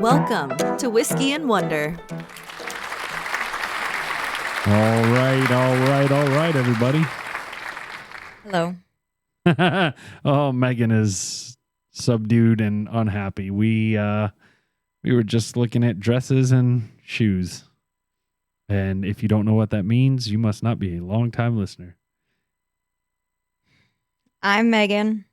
Welcome to Whiskey and Wonder. All right, everybody. Hello. Oh, Megan is subdued and unhappy. We were just looking at dresses and shoes. And if you don't know what that means, you must not be a long-time listener. I'm Megan.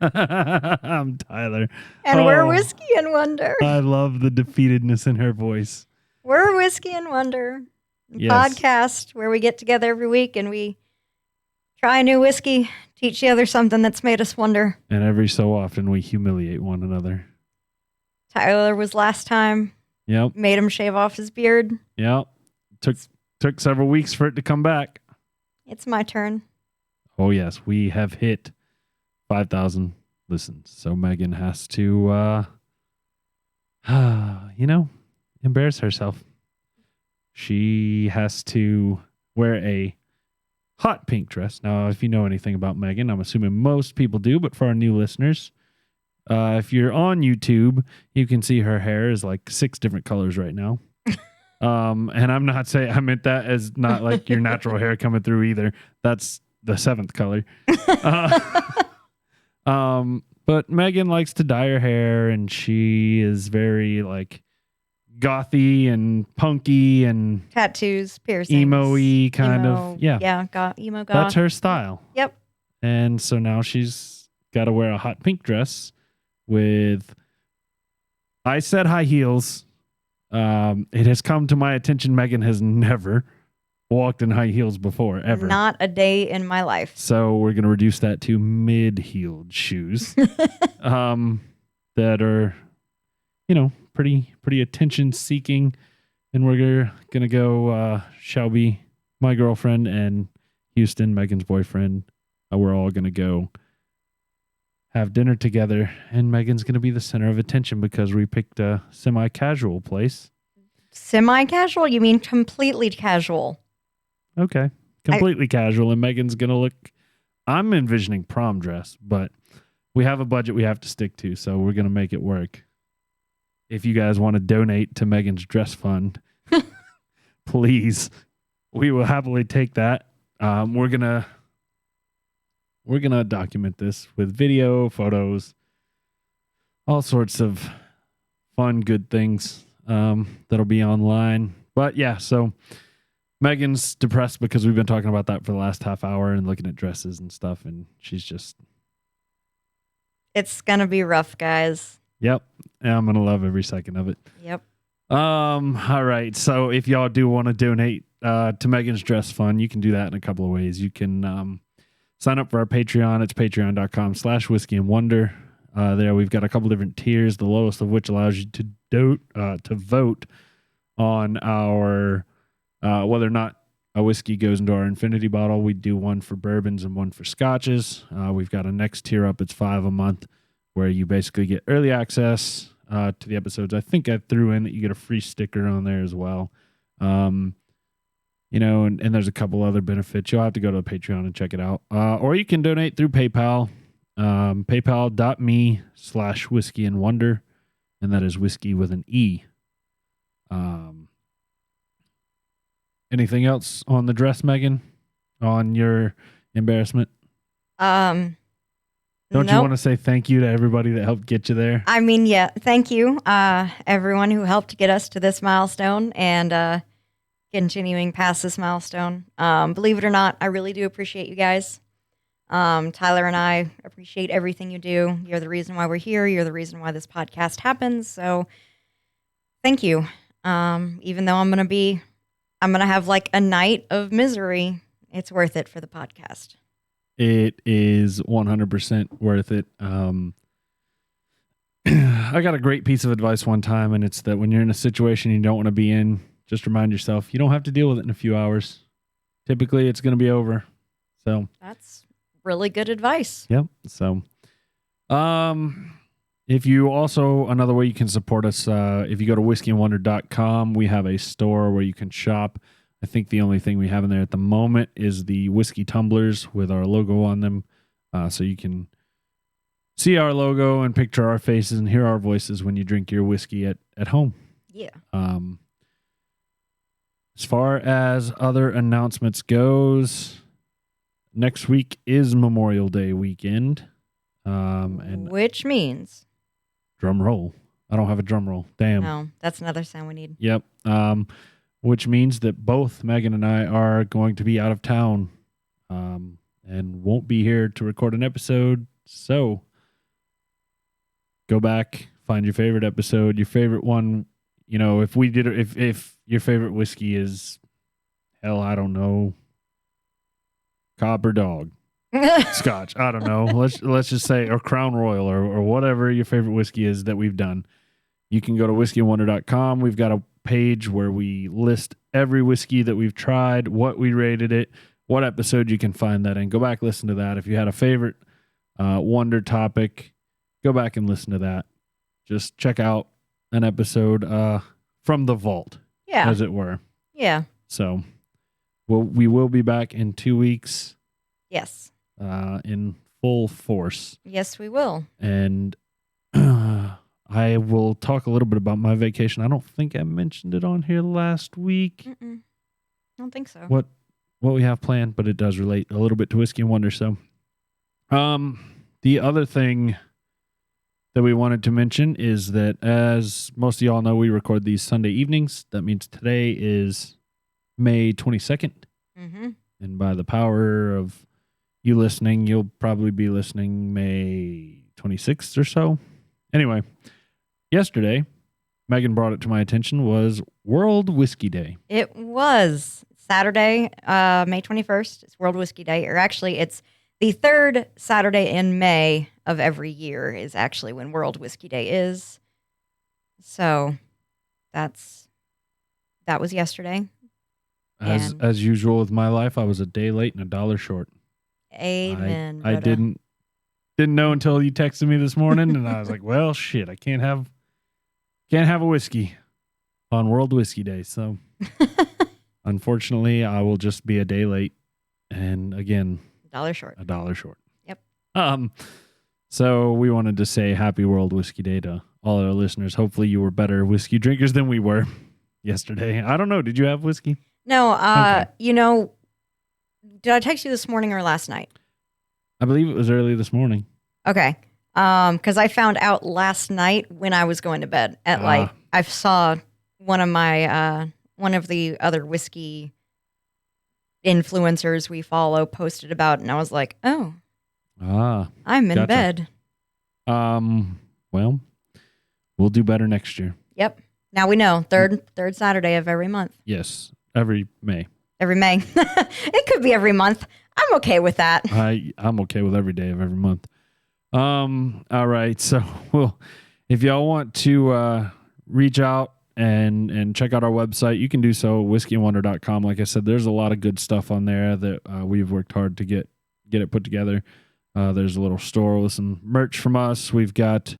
I'm Tyler. And we're Whiskey and Wonder. I love the defeatedness in her voice. We're Whiskey and Wonder. Yes. Podcast where we get together every week and we try a new whiskey, teach the other something that's made us wonder. And every so often we humiliate one another. Tyler was last time. Yep. Made him shave off his beard. Yep. Took several weeks for it to come back. It's my turn. Oh, yes. We have hit 5,000 listens. So Megan has to, embarrass herself. She has to wear a hot pink dress. Now, if you know anything about Megan, I'm assuming most people do, but for our new listeners, if you're on YouTube, you can see her hair is like 6 different colors right now. And I'm not saying, I meant that as not like your natural hair coming through either. That's the 7th color. But Megan likes to dye her hair, and she is very like gothy and punky and tattoos, piercings, emo-y kind of. Yeah. Emo goth. That's her style. Yep. And so now she's got to wear a hot pink dress with, I said high heels. It has come to my attention Megan has never walked in high heels before, ever. Not a day in my life. So we're going to reduce that to mid-heeled shoes that are, pretty attention-seeking. And we're going to go Shelby, my girlfriend, and Houston, Megan's boyfriend. We're all going to go have dinner together, and Megan's going to be the center of attention because we picked a semi-casual place. Semi-casual? You mean completely casual? Okay. Completely casual, and Megan's going to look, I'm envisioning prom dress, but we have a budget we have to stick to, so we're going to make it work. If you guys want to donate to Megan's dress fund, please, we will happily take that. We're going to document this with video, photos, all sorts of fun, good things that'll be online. But yeah, so Megan's depressed because we've been talking about that for the last half hour and looking at dresses and stuff, and she's just... It's going to be rough, guys. Yep. And I'm going to love every second of it. Yep. All right. So if y'all do want to donate to Megan's Dress Fund, you can do that in a couple of ways. You can sign up for our Patreon. It's patreon.com/whiskey and wonder. There we've got a couple different tiers, the lowest of which allows you to vote on our whether or not a whiskey goes into our infinity bottle. We do one for bourbons and one for scotches. We've got a next tier up. It's $5 a month, where you basically get early access to the episodes. I think I threw in that you get a free sticker on there as well. And there's a couple other benefits. You'll have to go to the Patreon and check it out. Or you can donate through PayPal, paypal.me/whiskey and wonder. And that is whiskey with an E. Anything else on the dress, Megan? On your embarrassment? Don't Nope. you want to say thank you to everybody that helped get you there? I mean, yeah, thank you, everyone who helped get us to this milestone and continuing past this milestone. Believe it or not, I really do appreciate you guys. Tyler and I appreciate everything you do. You're the reason why we're here. You're the reason why this podcast happens. So thank you. Even though I'm going to have like a night of misery, it's worth it for the podcast. It is 100% worth it. I got a great piece of advice one time, and it's that when you're in a situation you don't want to be in, just remind yourself you don't have to deal with it in a few hours. Typically, it's going to be over. So that's really good advice. Yep. So, if you also, another way you can support us, if you go to whiskeyandwonder.com, we have a store where you can shop. I think the only thing we have in there at the moment is the whiskey tumblers with our logo on them. So you can see our logo and picture our faces and hear our voices when you drink your whiskey at home. Yeah. As far as other announcements goes, next week is Memorial Day weekend. And Which means. drum roll. I don't have a drum roll. Damn. No, that's another sound we need. Yep. Which means that both Megan and I are going to be out of town, and won't be here to record an episode. So go back, find your favorite episode, your favorite one. You know, if your favorite whiskey is, hell, I don't know, Copper Dog, Scotch, I don't know. Let's just say, or Crown Royal, or whatever your favorite whiskey is that we've done. You can go to whiskeyandwonder.com. We've got a page where we list every whiskey that we've tried, what we rated it, what episode you can find that in. Go back, listen to that. If you had a favorite Wonder topic, go back and listen to that. Just check out an episode from the vault, Yeah. as it were. Yeah. So we will be back in 2 weeks Yes. in full force. Yes, we will. And I will talk a little bit about my vacation. I don't think I mentioned it on here last week. I don't think so. What we have planned, but it does relate a little bit to Whiskey and Wonder. So, the other thing that we wanted to mention is that, as most of y'all know, we record these Sunday evenings. That means today is May 22nd. Mm-hmm. And by the power of you listening, you'll probably be listening May 26th or so. Anyway, yesterday, Megan brought it to my attention, was World Whiskey Day. It was Saturday, May 21st. It's World Whiskey Day. Or actually, it's the third Saturday in May of every year is actually when World Whiskey Day is. So that was yesterday. As usual with my life, I was a day late and $1 short. Amen. I didn't know until you texted me this morning, and I was like, well, shit, I can't have a whiskey on World Whiskey Day. So unfortunately, I will just be a day late, and again, $1 short. Yep. So we wanted to say happy World Whiskey Day to all our listeners. Hopefully you were better whiskey drinkers than we were yesterday. I don't know. Did you have whiskey? No, Okay. Did I text you this morning or last night? I believe it was early this morning. Okay. Because I found out last night when I was going to bed at I saw one of the other whiskey influencers we follow posted about it, and I was like, oh, I'm in gotcha. bed. Well, we'll do better next year. Yep. Now we know third Saturday of every month. Yes, every May. Every May. It could be every month. I'm okay with that. I'm okay with every day of every month. All right. So, if y'all want to reach out and check out our website, you can do so, whiskeyandwonder.com. Like I said, there's a lot of good stuff on there that we've worked hard to get it put together. There's a little store with some merch from us. We've got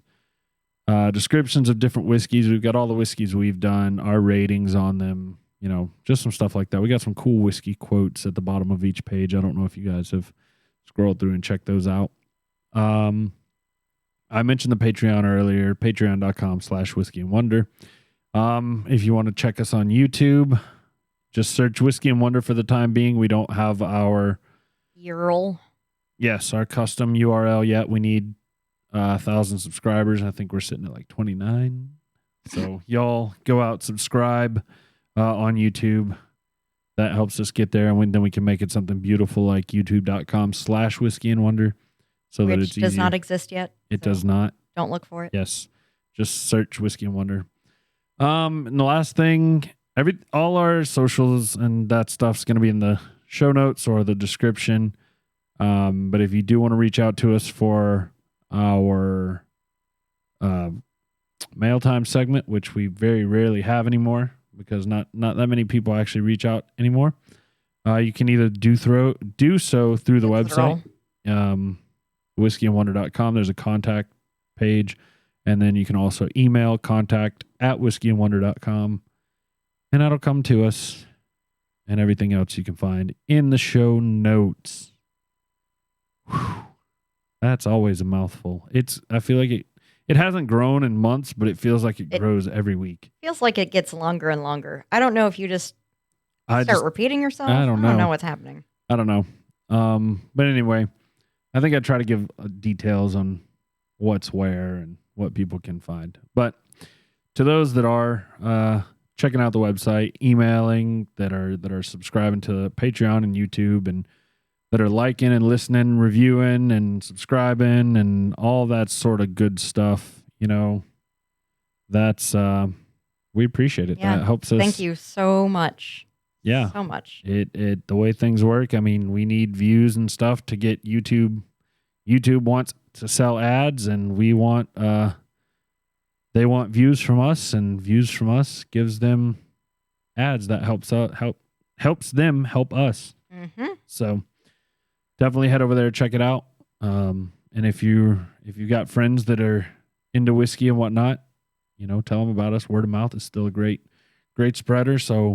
descriptions of different whiskeys. We've got all the whiskeys we've done, our ratings on them, just some stuff like that. We got some cool whiskey quotes at the bottom of each page. I don't know if you guys have scrolled through and checked those out. I mentioned the Patreon earlier, patreon.com/whiskeyandwonder. If you want to check us on YouTube, just search Whiskey and Wonder for the time being. We don't have our URL. Yes, our custom URL yet. We need 1,000 subscribers. I think we're sitting at like 29. So y'all go out, subscribe on YouTube. That helps us get there, and then we can make it something beautiful like youtube.com/whiskeyandwonder. So that it's easier. Which does not exist yet. It does not. Don't look for it. Yes. Just search Whiskey and Wonder. And the last thing, all our socials and that stuff's going to be in the show notes or the description. But if you do want to reach out to us for our mail time segment, which we very rarely have anymore because not that many people actually reach out anymore, you can either do so through the website, whiskeyandwonder.com. There's a contact page, and then you can also email contact@whiskeyandwonder.com, and that'll come to us, and everything else you can find in the show notes. Whew. That's always a mouthful. I feel like it hasn't grown in months, but it feels like it grows every week. Feels like it gets longer and longer. I don't know if you just start repeating yourself. I don't know. What's happening. I don't know. But anyway, I think I try to give details on what's where and what people can find. But to those that are checking out the website, emailing, that are subscribing to Patreon and YouTube, and that are liking and listening, reviewing and subscribing and all that sort of good stuff, that's we appreciate it. Yeah. That helps us. Thank you so much. Yeah. So much. It the way things work, I mean, we need views and stuff to get YouTube. YouTube wants to sell ads, and we want they want views from us, and views from us gives them ads that helps them help us. Mm-hmm. So definitely head over there, check it out. And if you got friends that are into whiskey and whatnot, tell them about us. Word of mouth is still a great spreader. So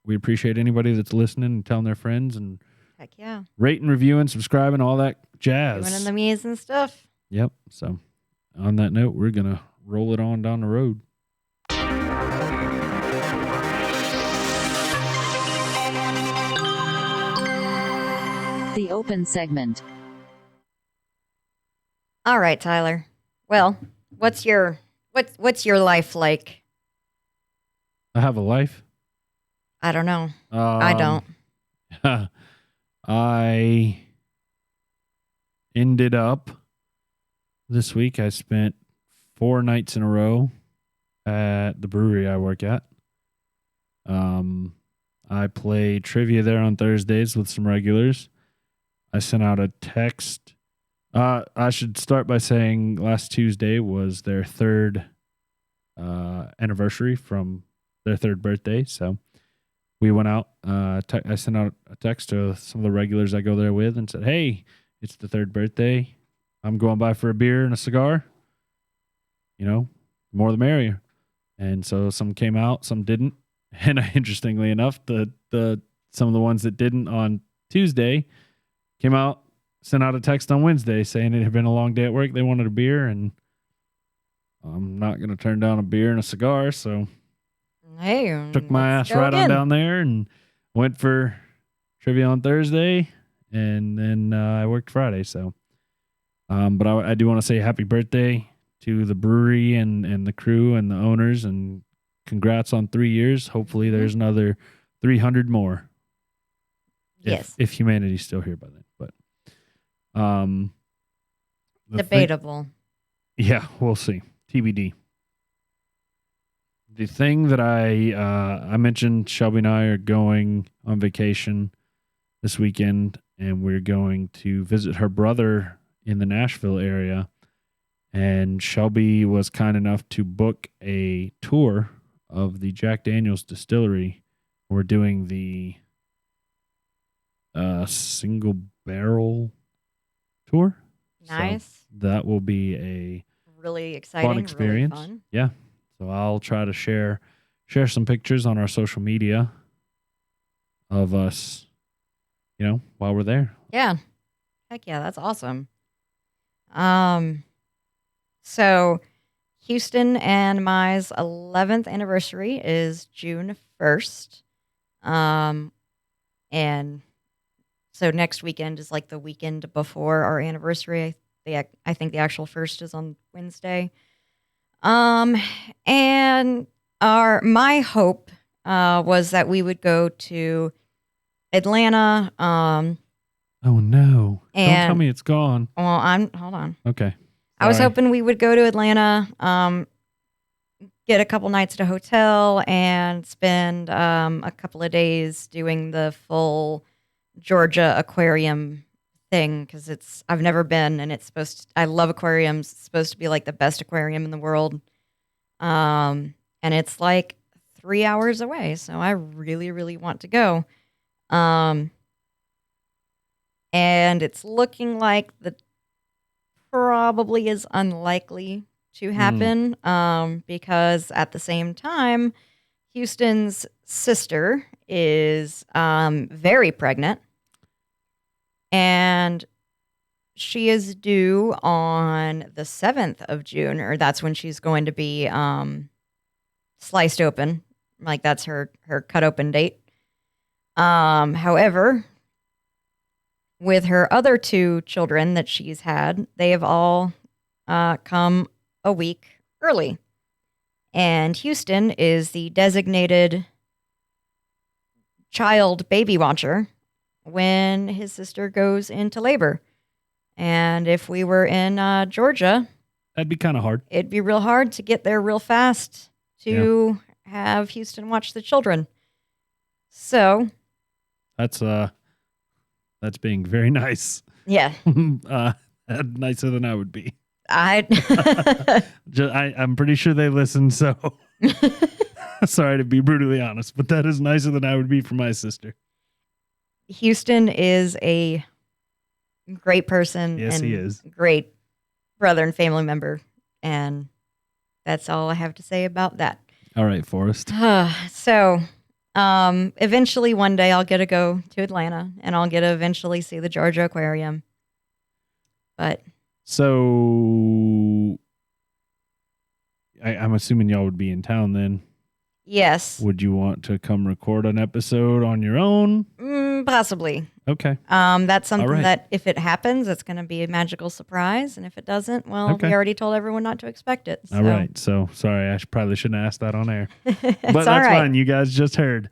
we appreciate anybody that's listening and telling their friends, and heck yeah, rating, reviewing, subscribing, all that jazz. Doing the me's and stuff. Yep. So on that note, we're gonna roll it on down the road. The open segment. All right, Tyler. Well, what's your life like? I have a life. I don't know. I don't. I ended up this week. I spent 4 nights in a row at the brewery I work at. I play trivia there on Thursdays with some regulars. I sent out a text. I should start by saying last Tuesday was their third anniversary from their third birthday. So we went out. I sent out a text to some of the regulars I go there with and said, "Hey, it's the third birthday. I'm going by for a beer and a cigar. More the merrier." And so some came out, some didn't. And interestingly enough, the some of the ones that didn't on Tuesday came out, sent out a text on Wednesday saying it had been a long day at work. They wanted a beer, and I'm not going to turn down a beer and a cigar. So hey, took my ass right on down there and went for trivia on Thursday, and then I worked Friday. So, but I do want to say happy birthday to the brewery and the crew and the owners, and congrats on 3 years. Hopefully there's another 300 more. Yes. If humanity's still here by then. But debatable. Yeah, we'll see. TBD. The thing that I mentioned, Shelby and I are going on vacation this weekend, and we're going to visit her brother in the Nashville area. And Shelby was kind enough to book a tour of the Jack Daniel's distillery. We're doing the single barrel tour. Nice. So that will be a really exciting, fun experience. Really fun. Yeah. So I'll try to share some pictures on our social media of us, while we're there. Yeah. Heck yeah, that's awesome. So Houston and Mai's 11th anniversary is June 1st. And so next weekend is like the weekend before our anniversary. I think the actual first is on Wednesday. And my hope was that we would go to Atlanta. Oh no! Don't tell me it's gone. Well, hold on. Okay. I was hoping we would go to Atlanta, get a couple nights at a hotel, and spend a couple of days doing the full Georgia aquarium thing, because I've never been, and I love aquariums. It's supposed to be like the best aquarium in the world. And it's like 3 hours away, so I really, really want to go. And it's looking like the probably is unlikely to happen, because at the same time, Houston's sister is very pregnant, and she is due on the 7th of June, or that's when she's going to be sliced open. Like that's her cut open date. However, with her other 2 children that she's had, they have all come a week early. And Houston is the designated child baby watcher when his sister goes into labor. And if we were in Georgia, That'd be kind of hard. it'd be real hard to get there real fast to have Houston watch the children. So, That's being very nice. yeah, Nicer than I would be. I I'm pretty sure they listen, so sorry to be brutally honest, but that is nicer than I would be for my sister. Houston is a great person. Yes, and he is. Great brother and family member. And that's all I have to say about that. All right, Forrest. So, eventually one day I'll get to go to Atlanta and I'll get to eventually see the Georgia Aquarium. But So I'm assuming y'all would be in town then. yes, Would you want to come record an episode on your own? possibly. Okay. That's something All right. that if it happens, it's going to be a magical surprise. And if it doesn't, well, Okay. we already told everyone not to expect it. So. All right. So sorry, I probably shouldn't ask that on air. It's But all that's right. fine. You guys just heard.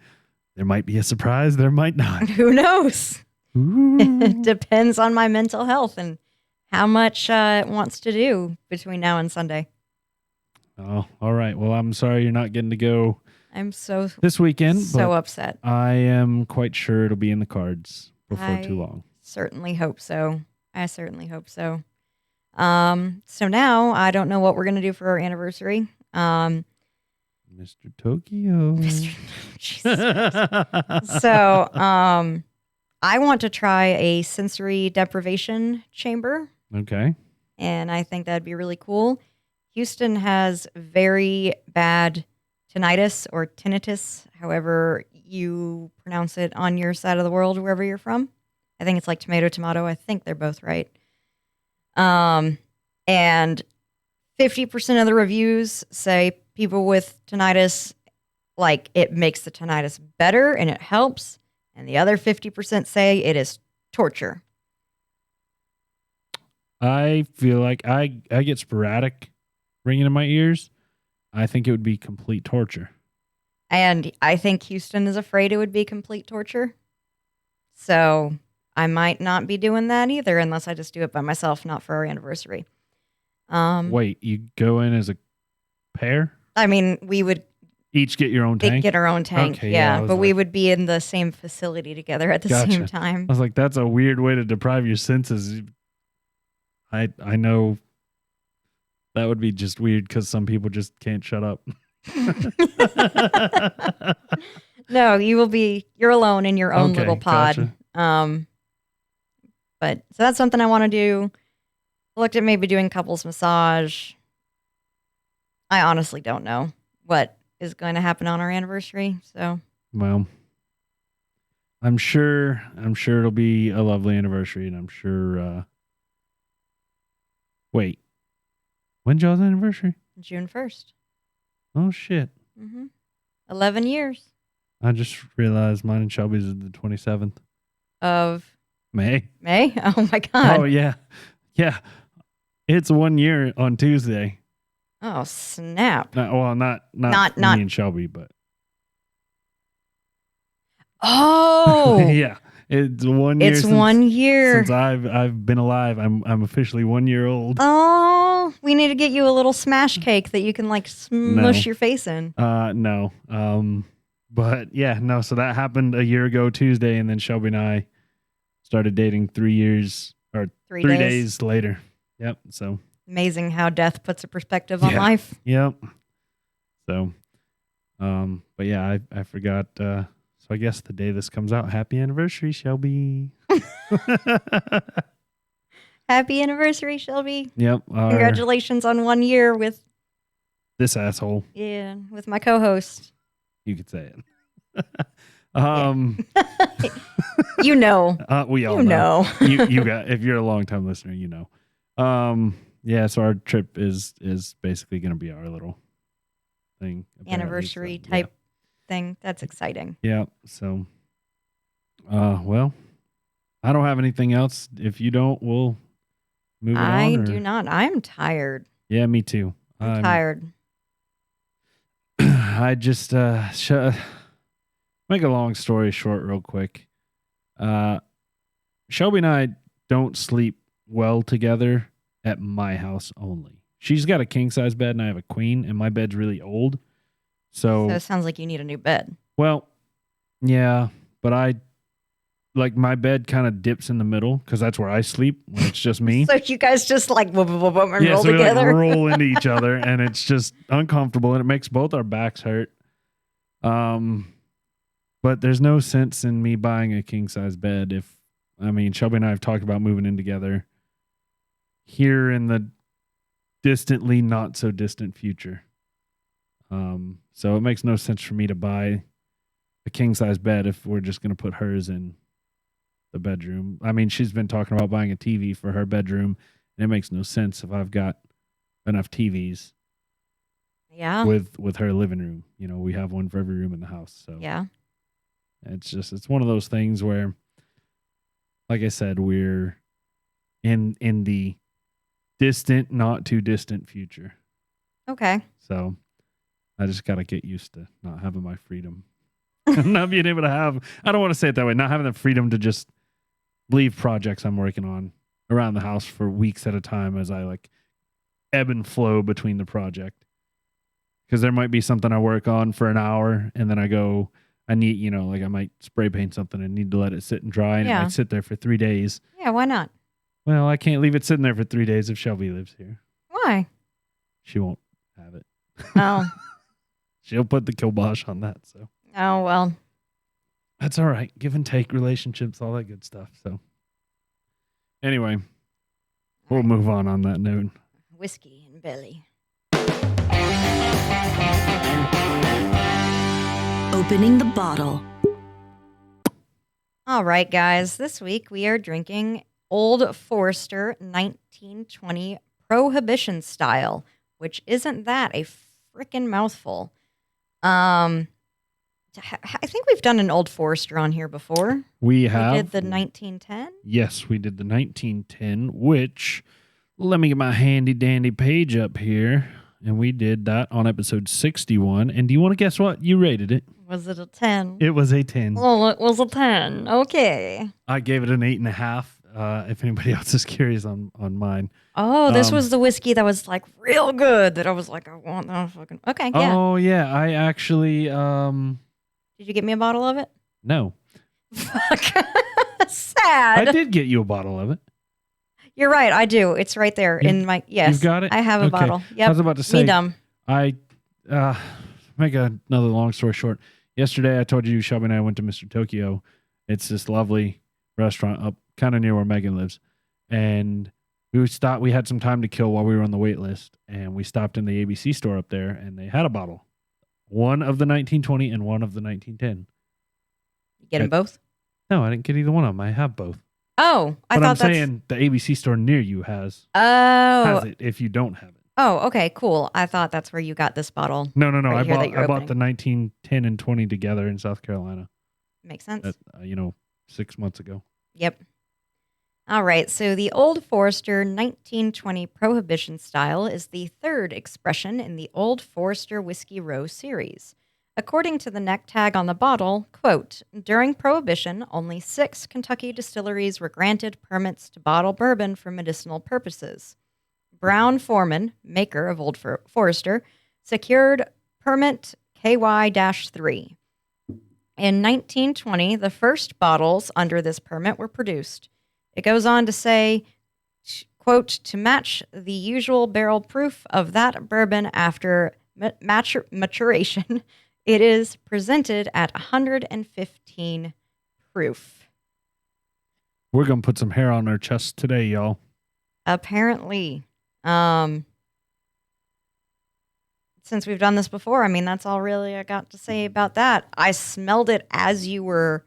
There might be a surprise. There might not. Who knows? Ooh. It depends on my mental health and how much it wants to do between now and Sunday. Oh, all right. Well, I'm sorry you're not getting to go I'm so this weekend, so but upset. I am quite sure it'll be in the cards before too long. Certainly hope so. I certainly hope so. So now I don't know what we're gonna do for our anniversary. Mr. Tokyo. Jesus Christ. So I want to try a sensory deprivation chamber, Okay. and I think that'd be really cool. Houston has very bad tinnitus or tinnitus, however you pronounce it on your side of the world, wherever you're from. I think it's like tomato. I think they're both right. And 50% of the reviews say people with tinnitus, like it makes the tinnitus better and it helps. And the other 50% say it is torture. I feel like I get sporadic ringing in my ears. I think it would be complete torture. And I think Houston is afraid it would be complete torture. So I might not be doing that either unless I just do it by myself, not for our anniversary. Wait, you go in as a pair? I mean, we would Each get your own tank? get our own tank. Okay, yeah, I yeah, was but we like- would be in the same facility together at the Gotcha. same time. I was like, that's a weird way to deprive your senses. I know that would be just weird because some people just can't shut up. No, you're alone in your own Okay, little pod. gotcha. But so that's something I want to do. Looked at maybe doing couples massage. I honestly don't know what is going to happen on our anniversary. So Well, I'm sure it'll be a lovely anniversary, and I'm sure. Wait, when's y'all's anniversary? June 1st. Oh shit! 11 years I just realized mine and Shelby's is the 27th of May. May. Oh my God. Oh yeah. It's 1 year on Tuesday. Oh, snap. Not Not- me and Shelby, but Oh, yeah, it's 1 year. it's since, 1 year. since I've been alive. I'm officially 1 year old. Oh, we need to get you a little smash cake that you can like smush No. your face in. No. But yeah, no. So that happened a year ago Tuesday, and then Shelby and I started dating 3 years or 3 3 days. days later. Yep. So Amazing how death puts a perspective on Yeah. life. yep. So, but yeah, I forgot. So I guess the day this comes out, happy anniversary, Shelby. Happy anniversary, Shelby. Yep. Congratulations on 1 year with This asshole. my co-host. You could say it. You know. We all You know. you got, if you're a long time listener, you know. Yeah, so our trip is basically going to be our little thing. apparently, Anniversary so, type thing. That's exciting. Yeah. So, well, I don't have anything else. If you don't, we'll move it on. I or- do not. I'm tired. Yeah, me too. I'm tired. I just make a long story short real quick. Shelby and I don't sleep well together at my house only. She's got a king size bed and I have a queen, and my bed's really old. So So, it sounds like you need a new bed. well, yeah, but I like my bed kind of dips in the middle because that's where I sleep when it's just me. So you guys just like whoop, whoop, whoop, whoop, and Yeah, roll so we like together. roll into each other, and it's just uncomfortable, and it makes both our backs hurt. But there's no sense in me buying a king size bed if, I mean, Shelby and I have talked about moving in together here in the distantly not so distant future. So it makes no sense for me to buy a king size bed if we're just going to put hers in the bedroom. I mean, she's been talking about buying a TV for her bedroom, and it makes no sense if I've got enough TVs Yeah. with her living room. You know, we have one for every room in the house. So Yeah. it's one of those things where, like I said, we're in the distant, not too distant future. Okay. So I just got to get used to not having my freedom. Not being able to have, I don't want to say it that way, not having the freedom to just leave projects I'm working on around the house for weeks at a time as I like ebb and flow between the project. Because there might be something I work on for an hour and then I need, you know, like I might spray paint something and need to let it sit and dry, and it Yeah. might sit there for 3 days. Yeah. Why not? Well, I can't leave it sitting there for 3 days if Shelby lives here. Why? She won't have it. Oh. She'll put the kibosh on that. So Oh, well. that's all right. Give and take, relationships, all that good stuff. So anyway, we'll move on that note. Whiskey and belly. Opening the bottle. All right, guys. This week we are drinking Old Forester 1920 Prohibition Style, which isn't that a freaking mouthful. I think we've done an Old Forester on here before. We have. We did the 1910. Yes, we did the 1910, which, let me get my handy dandy page up here. And we did that on episode 61. And do you want to guess what? You rated it. Was it a 10? It was a 10. Oh, it was a 10. Okay. I gave it an 8.5. If anybody else is curious on mine. Oh, this was the whiskey that was like real good that I was like, I want that fucking. Okay, yeah. Oh, yeah. I actually, Did you get me a bottle of it? no. Fuck. Sad. I did get you a bottle of it. You're right. I do. It's right there in my. Yes. You've got it? I have a Okay. bottle. Yep. I was about to say, Me dumb. I make another long story short. Yesterday, I told you Shelby and I went to Mr. Tokyo. It's this lovely restaurant up kind of near where Megan lives, and we stopped. We had some time to kill while we were on the wait list, and we stopped in the ABC store up there, and they had a bottle, one of the 1920 and one of the 1910. You get them both? No, I didn't get either one of them. I have both. Oh, I But thought I'm that's. saying the ABC store near you has Oh. it if you don't have it. Oh, okay, cool. I thought that's where you got this bottle. No. Right here that I you're bought the opening. 1910 and 20 together in South Carolina. Makes sense. 6 months ago. Yep. All right. So the Old Forester 1920 Prohibition Style is the third expression in the Old Forester Whiskey Row series. According to the neck tag on the bottle, quote, during Prohibition, only 6 Kentucky distilleries were granted permits to bottle bourbon for medicinal purposes. Brown Forman, maker of Old Forester, secured permit KY-3. In 1920, the first bottles under this permit were produced. It goes on to say, quote, to match the usual barrel proof of that bourbon after maturation, it is presented at 115 proof. We're going to put some hair on our chest today, y'all. Apparently. since we've done this before, I mean, that's all really I got to say about that. I smelled it as you were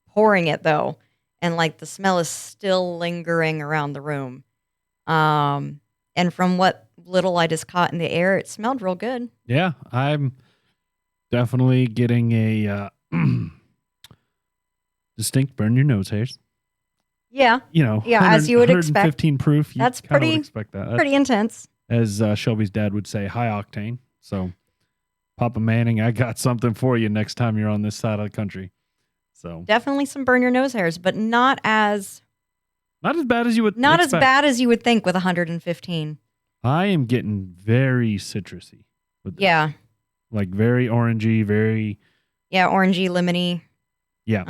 pouring it, though, and like the smell is still lingering around the room. And from what little I just caught in the air, it smelled real good. Yeah, I'm definitely getting a distinct burn your nose hairs. Yeah. As you would expect. 115 proof. That's kinda pretty would expect that. pretty intense. As Shelby's dad would say, high octane. So, Papa Manning, I got something for you next time you're on this side of the country. So Definitely some burn your nose hairs, but not as bad as you would not expect. as bad as you would think with 115. I am getting very citrusy with this. Yeah. Like very orangey, very Orangey, lemony. Yeah.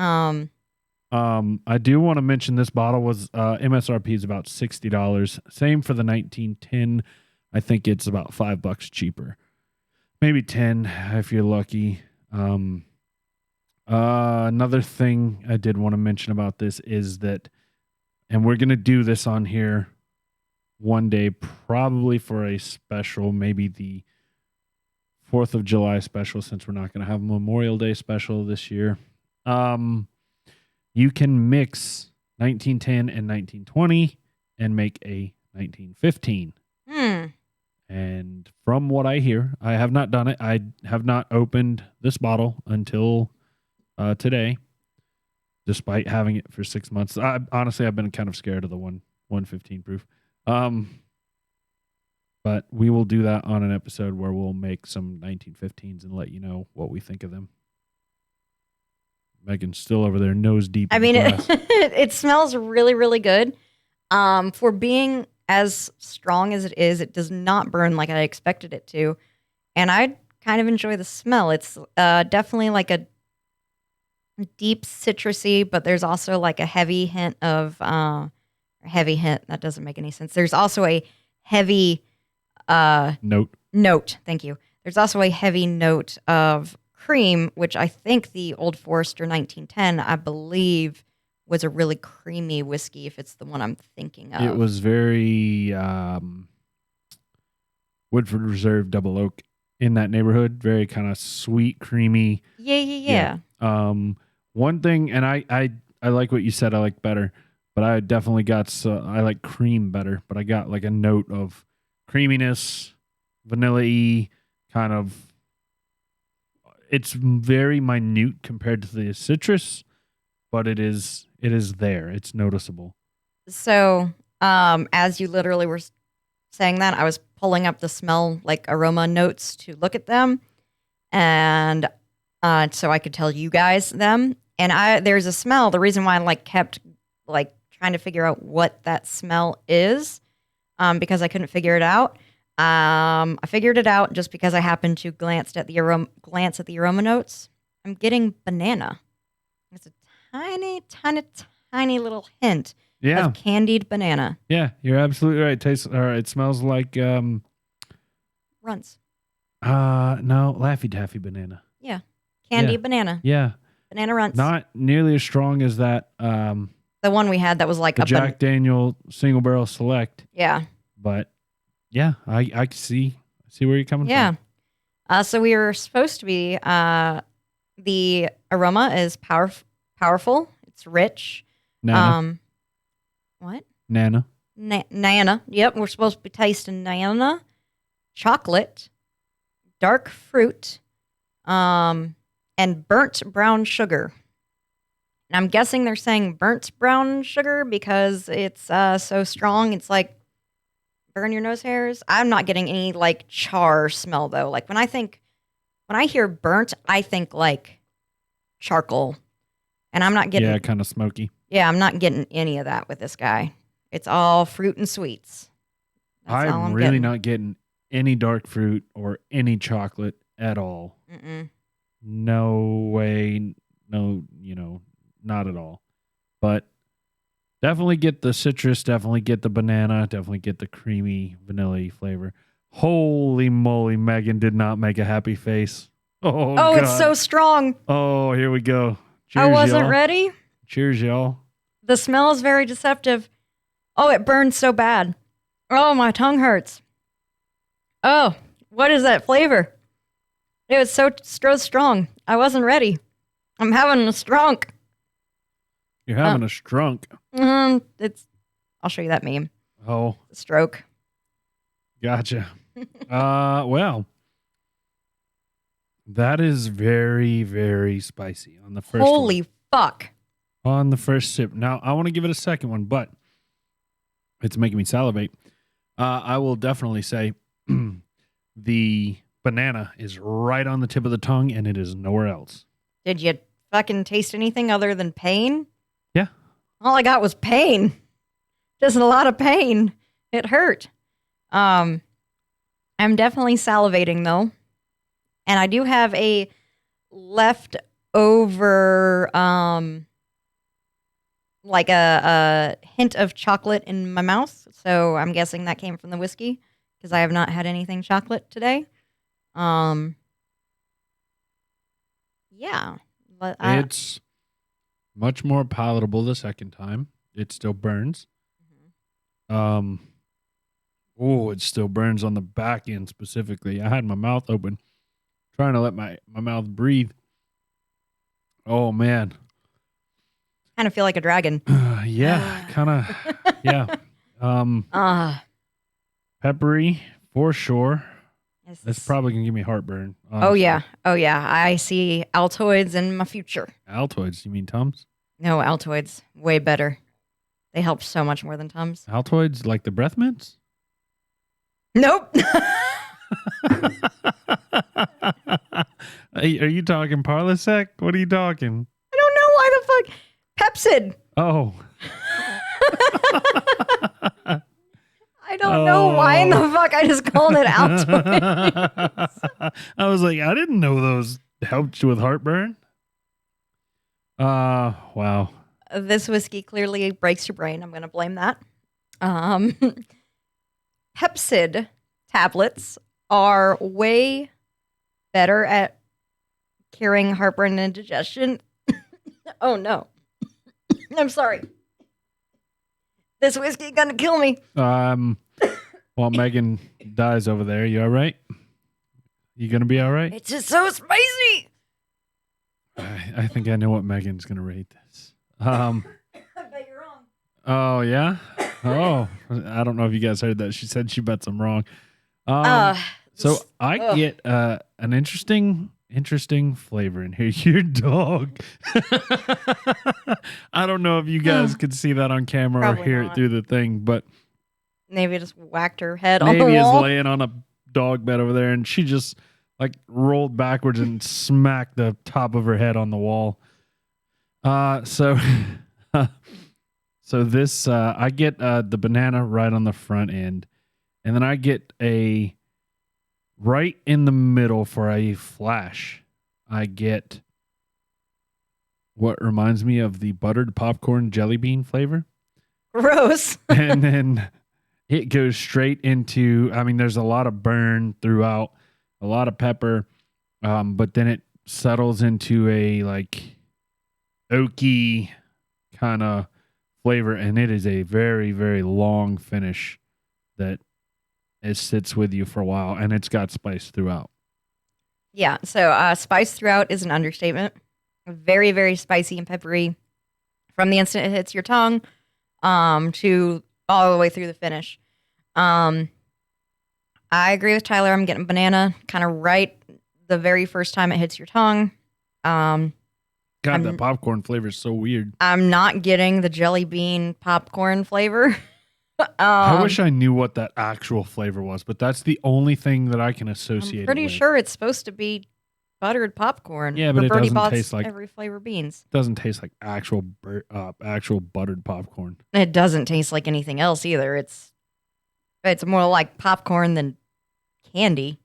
I do want to mention this bottle was MSRP is about $60. Same for the 1910. I think it's about $5 cheaper. Maybe 10 if you're lucky. Another thing I did want to mention about this is that, and we're going to do this on here one day, probably for a special, maybe the 4th of July special, since we're not going to have a Memorial Day special this year. You can mix 1910 and 1920 and make a 1915. And from what I hear, I have not done it. I have not opened this bottle until today, despite having it for 6 months. Honestly, I've been kind of scared of the 115 proof. But we will do that on an episode where we'll make some 1915s and let you know what we think of them. Megan's still over there, nose deep. I mean, it smells really, really good. For being as strong as it is, it does not burn like I expected it to. And I kind of enjoy the smell. It's definitely like a deep citrusy, but there's also like a heavy hint of heavy hint. That doesn't make any sense. There's also a heavy note. Thank you. There's also a heavy note of cream, which I think the Old Forester 1910, I believe, was a really creamy whiskey, if it's the one I'm thinking of. It was very Woodford Reserve Double Oak in that neighborhood. Very kind of sweet, creamy. Yeah. One thing, and I like what you said, I like better, but I definitely got, I like cream better, but I got like a note of creaminess, vanilla-y, kind of. It's very minute compared to the citrus, but it is there. It's noticeable. So, as you literally were saying that, I was pulling up the smell, like aroma notes to look at them, and so I could tell you guys them. And there's a smell. The reason why I kept trying to figure out what that smell is, because I couldn't figure it out. I figured it out just because I happened to glance at the aroma notes. I'm getting banana. It's a tiny little hint of candied banana. Yeah, you're absolutely right. It smells like Runts. No, Laffy Taffy banana. Yeah, candied banana. Yeah, banana runts. Not nearly as strong as that. The one we had that was like the Jack Daniel Single Barrel Select. Yeah, but yeah, I see where you're coming from. Yeah. So we were supposed to be. The aroma is powerful. It's rich. Nana. What? Nana. Nana. Yep, we're supposed to be tasting nana, chocolate, dark fruit, and burnt brown sugar. And I'm guessing they're saying burnt brown sugar because it's so strong. It's like burn your nose hairs. I'm not getting any char smell though. Like when I hear burnt, I think like charcoal. And I'm not getting kind of smoky. Yeah, I'm not getting any of that with this guy. It's all fruit and sweets. That's all I'm really not getting any dark fruit or any chocolate at all. Mm-mm. No way. No, not at all. But definitely get the citrus, definitely get the banana, definitely get the creamy vanilla flavor. Holy moly, Megan did not make a happy face. Oh, God. It's so strong. Oh, here we go. Cheers, I wasn't y'all. ready. Cheers, y'all. The smell is very deceptive. Oh, it burns so bad. Oh, my tongue hurts. Oh, what is that flavor? It was so strong. I wasn't ready. I'm having a strunk. You're having a strunk. I'll show you that meme. Oh, A stroke. gotcha. Well, that is very, very spicy on the first Holy fuck. on the first sip. Now, I want to give it a second one, but it's making me salivate. I will definitely say the banana is right on the tip of the tongue, and it is nowhere else. Did you fucking taste anything other than pain? Yeah. All I got was pain. Just a lot of pain. It hurt. I'm definitely salivating though. And I do have a leftover like a hint of chocolate in my mouth. So I'm guessing that came from the whiskey because I have not had anything chocolate today. Yeah. But It's much more palatable the second time. It still burns. Oh, it still burns on the back end specifically. I had my mouth open, trying to let my mouth breathe. Oh, man. kind of feel like a dragon. Yeah, kind of. Yeah. Peppery for sure. That's probably going to give me heartburn. Honestly. Oh, yeah. Oh, yeah. I see Altoids in my future. Altoids, you mean Tums? No, Altoids. Way better. They help so much more than Tums. Altoids like the breath mints? Nope. Are you talking Parlisec? What are you talking? I don't know why the fuck. Pepsid. Oh. I don't know why in the fuck I just called it Altoids. I was like, I didn't know those helped you with heartburn. Wow. This whiskey clearly breaks your brain. I'm going to blame that. Pepsid tablets are way better at curing heartburn and indigestion. Oh, no. I'm sorry. This whiskey gonna kill me. While Megan dies over there, you all right? You gonna be all right? It's just so spicy. I think I know what Megan's gonna rate this. I bet you're wrong. Oh yeah. Oh, I don't know if you guys heard that. She said she bets I'm wrong. So I get an interesting flavor in here. Your dog. I don't know if you guys could see that on camera Probably or hear not. it through the thing, but Maybe just whacked her head on the Navy is wall. laying on a dog bed over there, and she just like rolled backwards and smacked the top of her head on the wall. So this I get the banana right on the front end, and then I get a right in the middle for a flash. I get what reminds me of the buttered popcorn jelly bean flavor. Gross. And then it goes straight into, I mean, there's a lot of burn throughout, a lot of pepper, but then it settles into a like oaky kind of flavor, and it is a very, very long finish that it sits with you for a while, and it's got spice throughout. Yeah, so spice throughout is an understatement. Very, very spicy and peppery from the instant it hits your tongue to all the way through the finish. I agree with Tyler. I'm getting banana kind of right the very first time it hits your tongue. God, that popcorn flavor is so weird. I'm not getting the jelly bean popcorn flavor. I wish I knew what that actual flavor was, but that's the only thing that I can associate I'm pretty it with. sure it's supposed to be buttered popcorn. Yeah, but it Birdie doesn't Bots taste like every flavor beans. It doesn't taste like actual buttered popcorn. It doesn't taste like anything else either. It's more like popcorn than candy.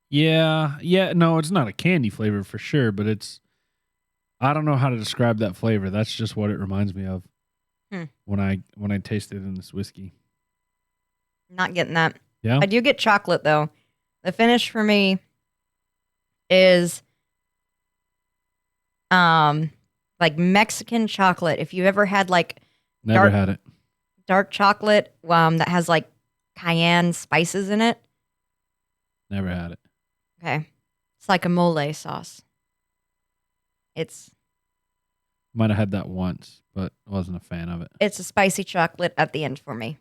Yeah, no, it's not a candy flavor for sure, but I don't know how to describe that flavor. That's just what it reminds me of when I taste it in this whiskey. Not getting that. Yeah, I do get chocolate though. The finish for me is like Mexican chocolate. If you've ever had like never had it. dark chocolate that has like cayenne spices in it. Never had it. Okay. It's like a mole sauce. It's Might have had that once, but I wasn't a fan of it. a spicy chocolate at the end for me.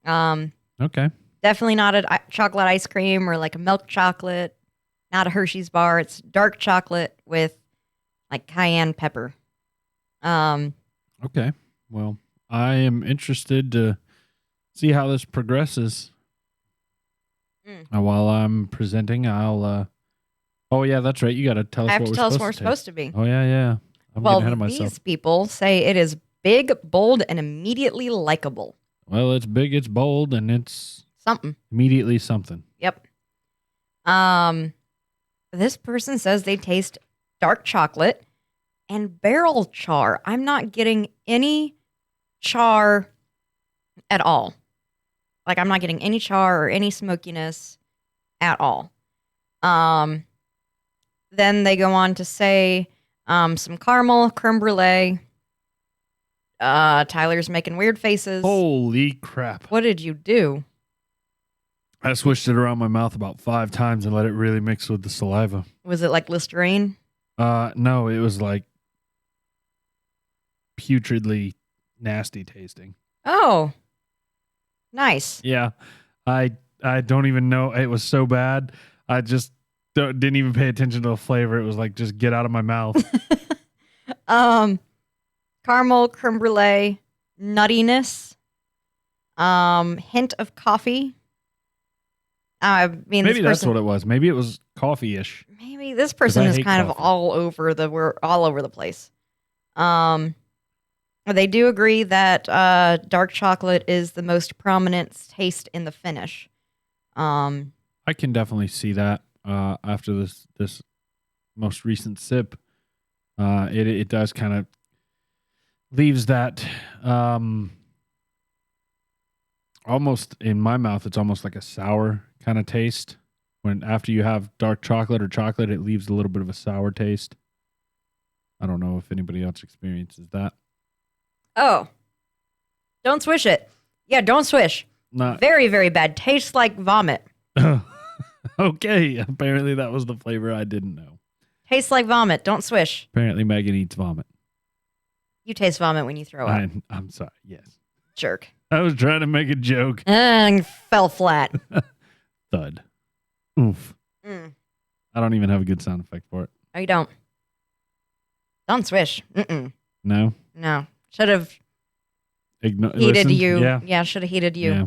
Okay. Definitely not a chocolate ice cream or like a milk chocolate. Not a Hershey's bar. It's dark chocolate with like cayenne pepper. Okay. Well, I am interested to see how this progresses. While I'm presenting, I'll. Oh yeah, that's right. You got to tell us I have what to we're tell us supposed what we're to supposed taste. to be. Oh yeah. I'm Well, getting ahead of myself. these people say it is big, bold, and immediately likable. Well, it's big, it's bold, and it's Something. immediately something. Yep. This person says they taste dark chocolate and barrel char. I'm not getting any char at all. Like I'm not getting any char or any smokiness at all. Then they go on to say some caramel, creme brulee. Tyler's making weird faces. Holy crap. What did you do? I switched it around my mouth about 5 times and let it really mix with the saliva. Was it like Listerine? No, it was like putridly nasty tasting. Oh, nice. Yeah. I don't even know. It was so bad. I just didn't even pay attention to the flavor. It was like, just get out of my mouth. Caramel, creme brulee, nuttiness, hint of coffee. I mean, Maybe that's person, what it was. Maybe it was coffee-ish. maybe this person I is hate kind of coffee. we're all over the place. They do agree that dark chocolate is the most prominent taste in the finish. I can definitely see that after this most recent sip. It does kind of leaves that almost in my mouth. It's almost like a sour kind of taste. When after you have dark chocolate or chocolate, it leaves a little bit of a sour taste. I don't know if anybody else experiences that. Oh, don't swish it. Yeah, don't swish. Not Very, very bad. Tastes like vomit. okay. Apparently that was the flavor I didn't know. Tastes like vomit. Don't swish. Apparently Megan eats vomit. You taste vomit when you throw up. I'm sorry. Yes. Jerk. I was trying to make a joke. And fell flat. Thud. Oof. Mm. I don't even have a good sound effect for it. No, you don't. Don't swish. Mm-mm. No? No. Should have heated Listened? you. Yeah. Yeah, should have heated you. Yeah.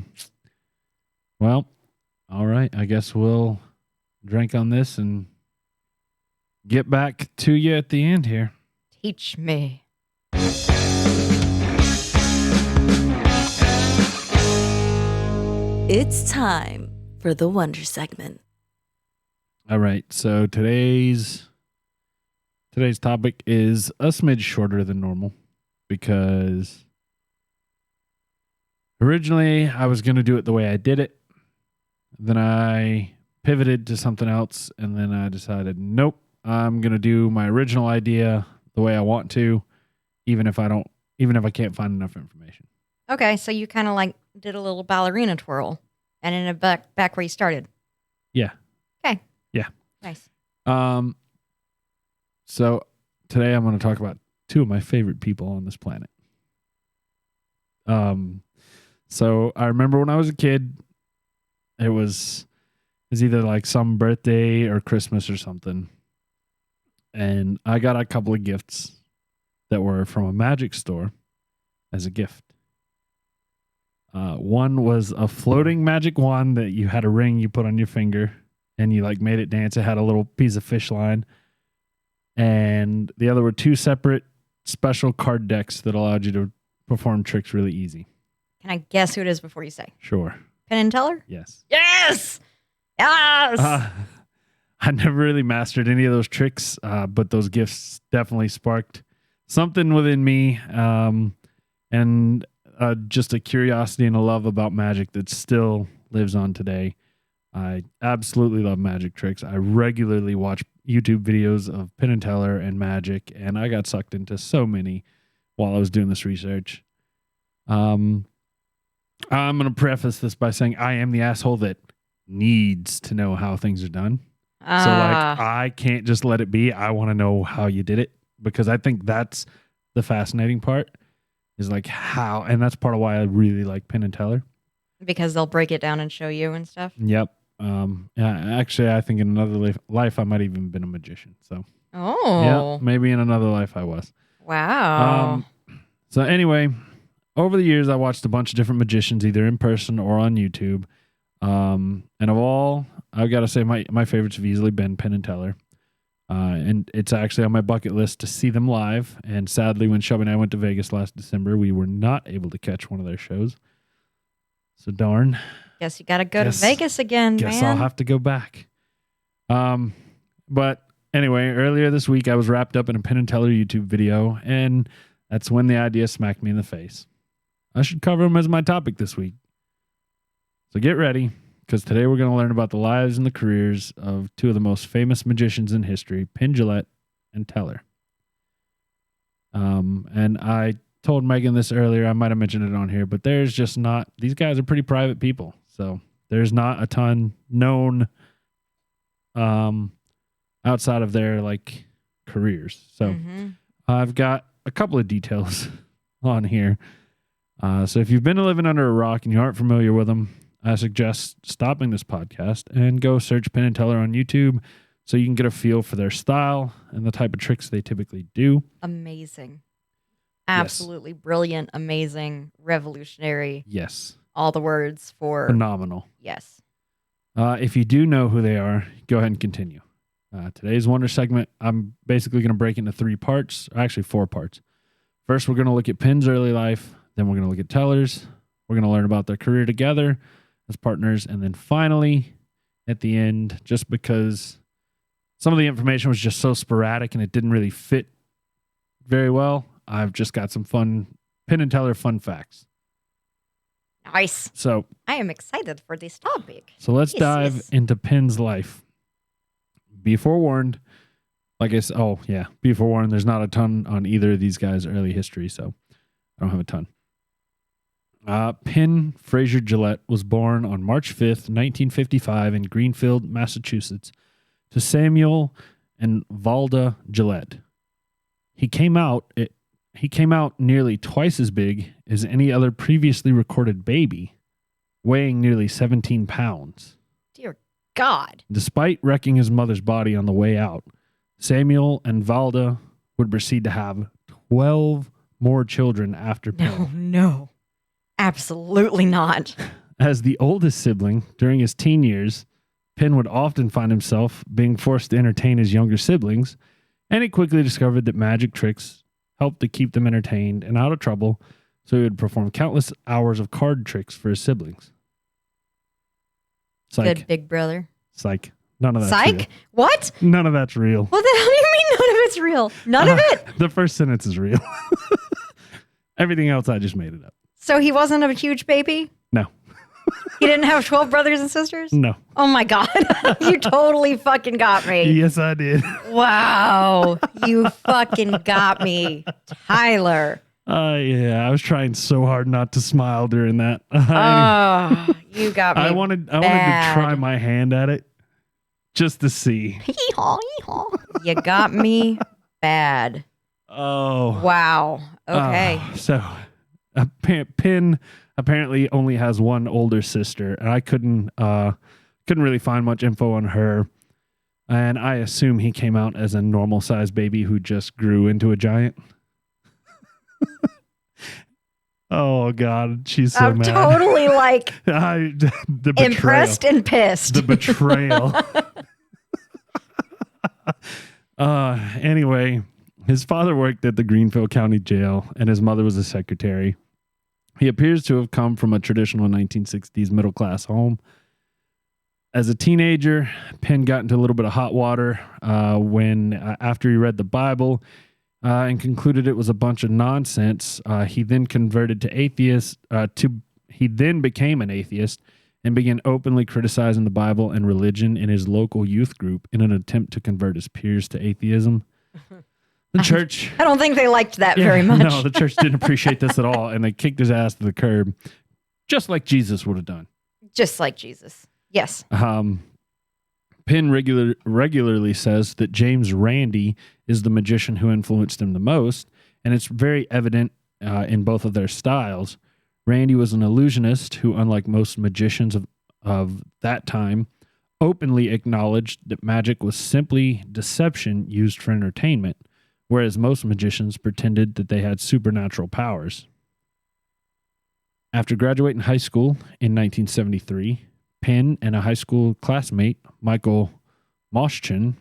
Well, all right. I guess we'll drink on this and get back to you at the end here. Teach me. It's time for the Wonder segment. All right. So today's topic is a smidge shorter than normal because originally I was going to do it the way I did it. Then I pivoted to something else, and then I decided, nope, I'm going to do my original idea the way I want to, even if I can't find enough information. Okay, so you kind of like did a little ballerina twirl and ended back where you started. Yeah. Okay. Yeah. Nice. So today I'm going to talk about 2 of my favorite people on this planet. So I remember when I was a kid, it was either like some birthday or Christmas or something. And I got a couple of gifts that were from a magic store as a gift. One was a floating magic wand that you had a ring you put on your finger and you like made it dance. It had a little piece of fish line. And the other were 2 separate special card decks that allowed you to perform tricks really easy. Can I guess who it is before you say? Sure. Penn and Teller? Yes. Yes! Yes! I never really mastered any of those tricks, but those gifts definitely sparked something within me, and just a curiosity and a love about magic that still lives on today. I absolutely love magic tricks. I regularly watch YouTube videos of Penn and Teller and magic, and I got sucked into so many while I was doing this research. I'm going to preface this by saying I am the asshole that needs to know how things are done. So like, I can't just let it be. I want to know how you did it, because I think that's the fascinating part, is like how, and that's part of why I really like Penn and Teller. Because they'll break it down and show you and stuff. Yep. Yeah, actually, I think in another life I might even been a magician. So yeah, maybe in another life I was. Wow. So anyway, over the years I watched a bunch of different magicians, either in person or on YouTube. And of all, I've got to say my favorites have easily been Penn and Teller. And it's actually on my bucket list to see them live. And sadly, when Shelby and I went to Vegas last December, we were not able to catch one of their shows. So darn. Guess you got to go to Vegas again, guess man. I'll have to go back. But anyway, earlier this week, I was wrapped up in a Penn and Teller YouTube video, and that's when the idea smacked me in the face. I should cover them as my topic this week. So get ready, because today we're going to learn about the lives and the careers of two of the most famous magicians in history, Penn Jillette and Teller. And I told Megan this earlier. I might have mentioned it on here, but there's just not, these guys are pretty private people. So there's not a ton known outside of their like careers. So I've got a couple of details on here. So if you've been living under a rock and you aren't familiar with them, I suggest stopping this podcast and go search Penn and Teller on YouTube so you can get a feel for their style and the type of tricks they typically do. Amazing. Absolutely brilliant, amazing, revolutionary. Yes. All the words for... Phenomenal. Yes. If you do know who they are, go ahead and continue. Today's Wonder segment, I'm basically going to break into 3 parts, or actually 4 parts. First, we're going to look at Penn's early life. Then we're going to look at Teller's. We're going to learn about their career together as partners. And then finally, at the end, just because some of the information was just so sporadic and it didn't really fit very well, I've just got some fun Penn and Teller fun facts. Nice. So I am excited for this topic. So let's dive into Penn's life. Be forewarned. Like I said, be forewarned. There's not a ton on either of these guys' early history, so I don't have a ton. Penn Fraser Jillette was born on March 5th, 1955 in Greenfield, Massachusetts, to Samuel and Valda Jillette. He came out nearly twice as big as any other previously recorded baby, weighing nearly 17 pounds. Dear God. Despite wrecking his mother's body on the way out, Samuel and Valda would proceed to have 12 more children after Penn. No. Absolutely not. As the oldest sibling, during his teen years, Penn would often find himself being forced to entertain his younger siblings, and he quickly discovered that magic tricks helped to keep them entertained and out of trouble, so he would perform countless hours of card tricks for his siblings. Psych. Good big brother. Psych. None of that's Psych? real. What? None of that's real. What the hell do you mean none of it's real? None of it? The first sentence is real. Everything else, I just made it up. So he wasn't a huge baby? No. He didn't have 12 brothers and sisters? No. Oh my God. You totally fucking got me. Yes, I did. Wow. You fucking got me. Tyler. Yeah, I was trying so hard not to smile during that. Oh, you got me. I wanted to try my hand at it just to see. Hee-haw, hee-haw. You got me bad. Oh. Wow. Okay. So Penn apparently only has one older sister, and I couldn't really find much info on her. And I assume he came out as a normal sized baby who just grew into a giant. Oh God, she's so mad. I'm totally like the impressed and pissed. The betrayal. Anyway, his father worked at the Greenfield County Jail, and his mother was a secretary. He appears to have come from a traditional 1960s middle-class home. As a teenager, Penn got into a little bit of hot water after he read the Bible and concluded it was a bunch of nonsense. He then converted to atheist. He then became an atheist and began openly criticizing the Bible and religion in his local youth group in an attempt to convert his peers to atheism. The church... I don't think they liked that very much. No, the church didn't appreciate this at all, and they kicked his ass to the curb, just like Jesus would have done. Just like Jesus. Yes. Penn regularly says that James Randi is the magician who influenced him the most, and it's very evident in both of their styles. Randi was an illusionist who, unlike most magicians of that time, openly acknowledged that magic was simply deception used for entertainment, whereas most magicians pretended that they had supernatural powers. After graduating high school in 1973, Penn and a high school classmate, Michael Moschin,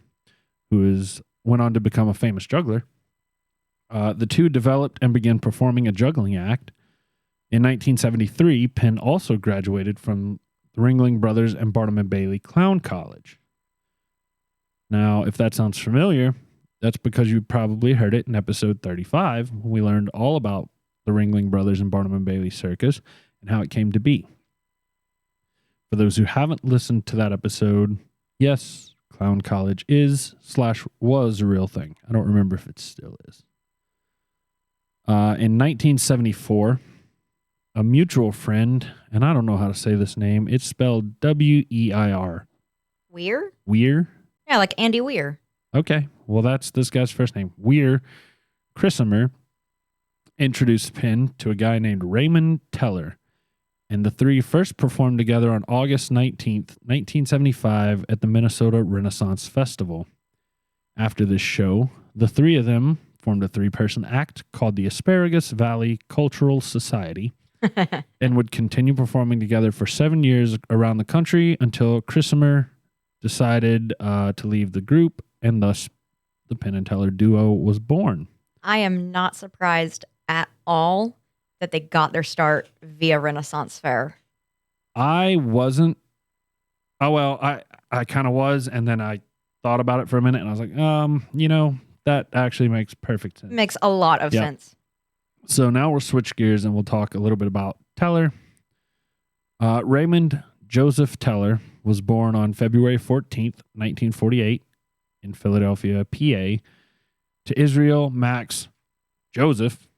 went on to become a famous juggler, the two developed and began performing a juggling act. In 1973, Penn also graduated from the Ringling Brothers and Barnum and Bailey Clown College. Now, if that sounds familiar, that's because you probably heard it in episode 35 when we learned all about the Ringling Brothers and Barnum and Bailey Circus and how it came to be. For those who haven't listened to that episode, yes, Clown College was a real thing. I don't remember if it still is. In 1974, a mutual friend, and I don't know how to say this name, it's spelled Weir. Weir? Weir? Yeah, like Andy Weir. Okay, well, that's this guy's first name. Weir Chrisimer introduced Penn to a guy named Raymond Teller, and the three first performed together on August 19th, 1975 at the Minnesota Renaissance Festival. After this show, the three of them formed a three-person act called the Asparagus Valley Cultural Society and would continue performing together for 7 years around the country until Chrisimer decided to leave the group, and thus the Penn and Teller duo was born. I am not surprised at all that they got their start via Renaissance Fair. I wasn't. Oh, well, I kind of was, and then I thought about it for a minute, and I was like, that actually makes perfect sense. Makes a lot of sense. So now we'll switch gears, and we'll talk a little bit about Teller. Raymond Joseph Teller was born on February 14th, 1948 in Philadelphia, PA, to Israel Max Joseph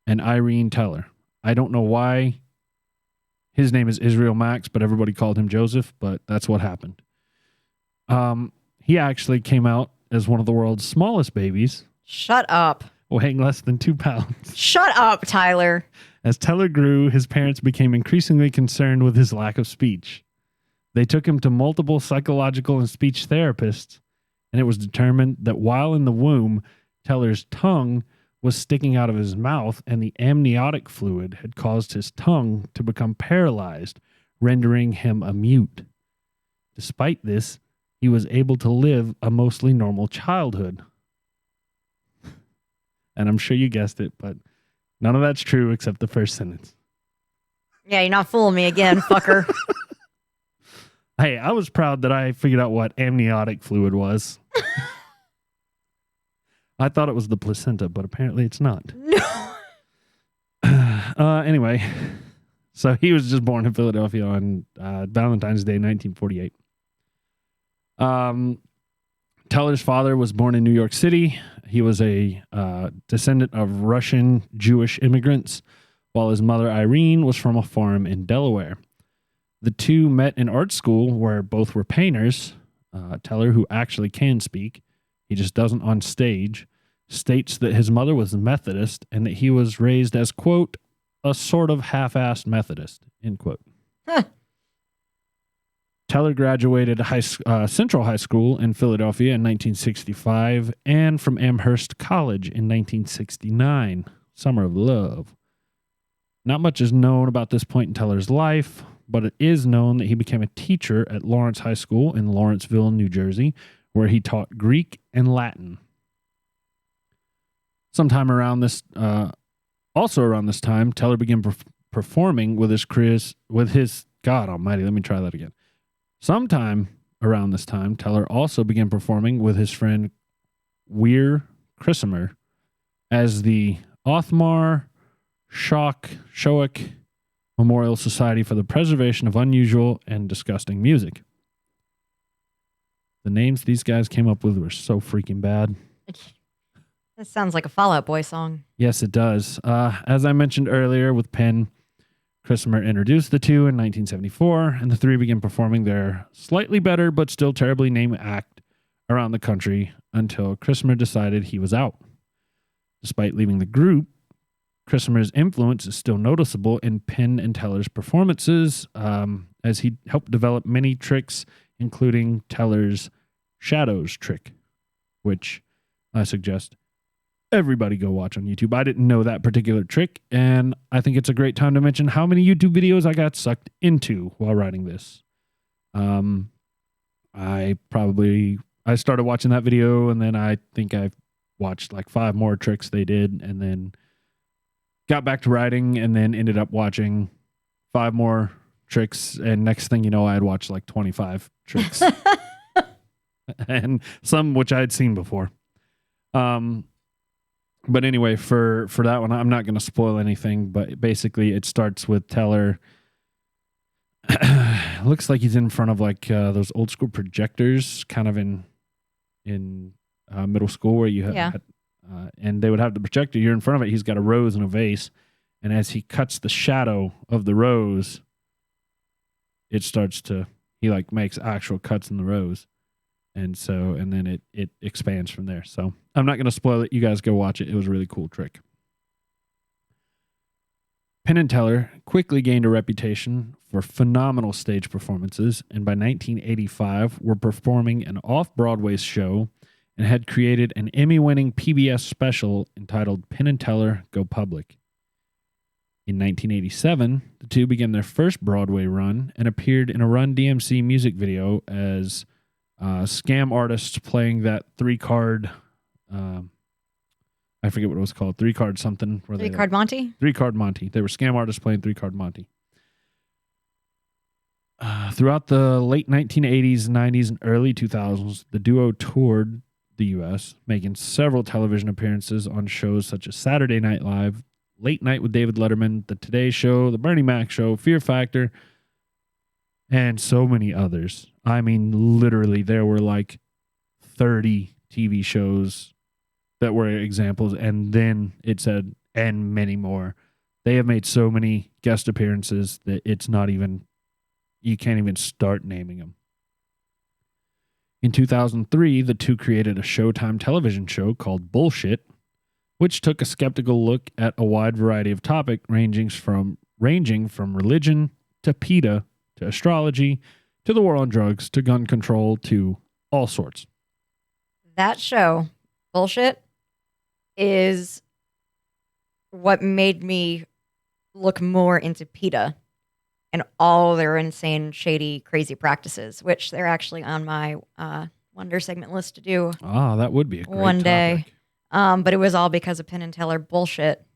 and Irene Teller. I don't know why his name is Israel Max, but everybody called him Joseph, but that's what happened. He actually came out as one of the world's smallest babies. Shut up. Weighing less than 2 pounds. Shut up, Tyler. As Teller grew, his parents became increasingly concerned with his lack of speech. They took him to multiple psychological and speech therapists, and it was determined that while in the womb, Teller's tongue was sticking out of his mouth, and the amniotic fluid had caused his tongue to become paralyzed, rendering him a mute. Despite this, he was able to live a mostly normal childhood. And I'm sure you guessed it, but none of that's true except the first sentence. Yeah, you're not fooling me again, fucker. Hey, I was proud that I figured out what amniotic fluid was. I thought it was the placenta, but apparently it's not. No. Anyway, so he was just born in Philadelphia on Valentine's Day, 1948. Teller's father was born in New York City. He was a descendant of Russian Jewish immigrants, while his mother, Irene, was from a farm in Delaware. The two met in art school where both were painters. Teller, who actually can speak, he just doesn't on stage, states that his mother was Methodist and that he was raised as, quote, a sort of half-assed Methodist, end quote. Huh. Teller graduated Central High School in Philadelphia in 1965 and from Amherst College in 1969. Summer of Love. Not much is known about this point in Teller's life, but it is known that he became a teacher at Lawrence High School in Lawrenceville, New Jersey, where he taught Greek and Latin. Sometime around this, also around this time, Teller began performing with his God Almighty. Let me try that again. Sometime around this time, Teller also began performing with his friend Weir Chrisimer as the Othmar Shoak Memorial Society for the Preservation of Unusual and Disgusting Music. The names these guys came up with were so freaking bad. That sounds like a Fall Out Boy song. Yes, it does. As I mentioned earlier with Penn, Christopher introduced the two in 1974, and the three began performing their slightly better but still terribly named act around the country until Christopher decided he was out. Despite leaving the group, Christopher's influence is still noticeable in Penn and Teller's performances, as he helped develop many tricks, including Teller's Shadows trick, which I suggest everybody go watch on YouTube. I didn't know that particular trick, and I think it's a great time to mention how many YouTube videos I got sucked into while writing this. I started watching that video, and then I think I watched like 5 more tricks they did, and then got back to writing, and then ended up watching 5 more tricks, and next thing you know, I had watched like 25 tricks. And some which I had seen before. But anyway, for that one, I'm not going to spoil anything, but basically it starts with Teller. Looks like he's in front of like those old school projectors, kind of in middle school where you have, and they would have the projector. You're in front of it. He's got a rose and a vase, and as he cuts the shadow of the rose, it starts to, he like makes actual cuts in the rose. And then it expands from there. So I'm not going to spoil it. You guys go watch it. It was a really cool trick. Penn and Teller quickly gained a reputation for phenomenal stage performances, and by 1985 were performing an off-Broadway show and had created an Emmy-winning PBS special entitled Penn and Teller Go Public. In 1987, the two began their first Broadway run and appeared in a Run DMC music video as scam artists playing that 3-card, I forget what it was called, 3-card something. 3-card Monty? 3-card Monty. They were scam artists playing 3-card Monty. Throughout the late 1980s, 90s, and early 2000s, the duo toured the U.S., making several television appearances on shows such as Saturday Night Live, Late Night with David Letterman, The Today Show, The Bernie Mac Show, Fear Factor, and so many others. I mean, literally, there were like 30 TV shows that were examples, and then it said, and many more. They have made so many guest appearances that it's not even, you can't even start naming them. In 2003, the two created a Showtime television show called Bullshit, which took a skeptical look at a wide variety of topics ranging from religion to PETA to astrology to the war on drugs to gun control to all sorts. That show, Bullshit, is what made me look more into PETA and all their insane, shady, crazy practices, which they're actually on my Wonder segment list to do. Ah, that would be a great one topic. day. But it was all because of Penn and Teller Bullshit.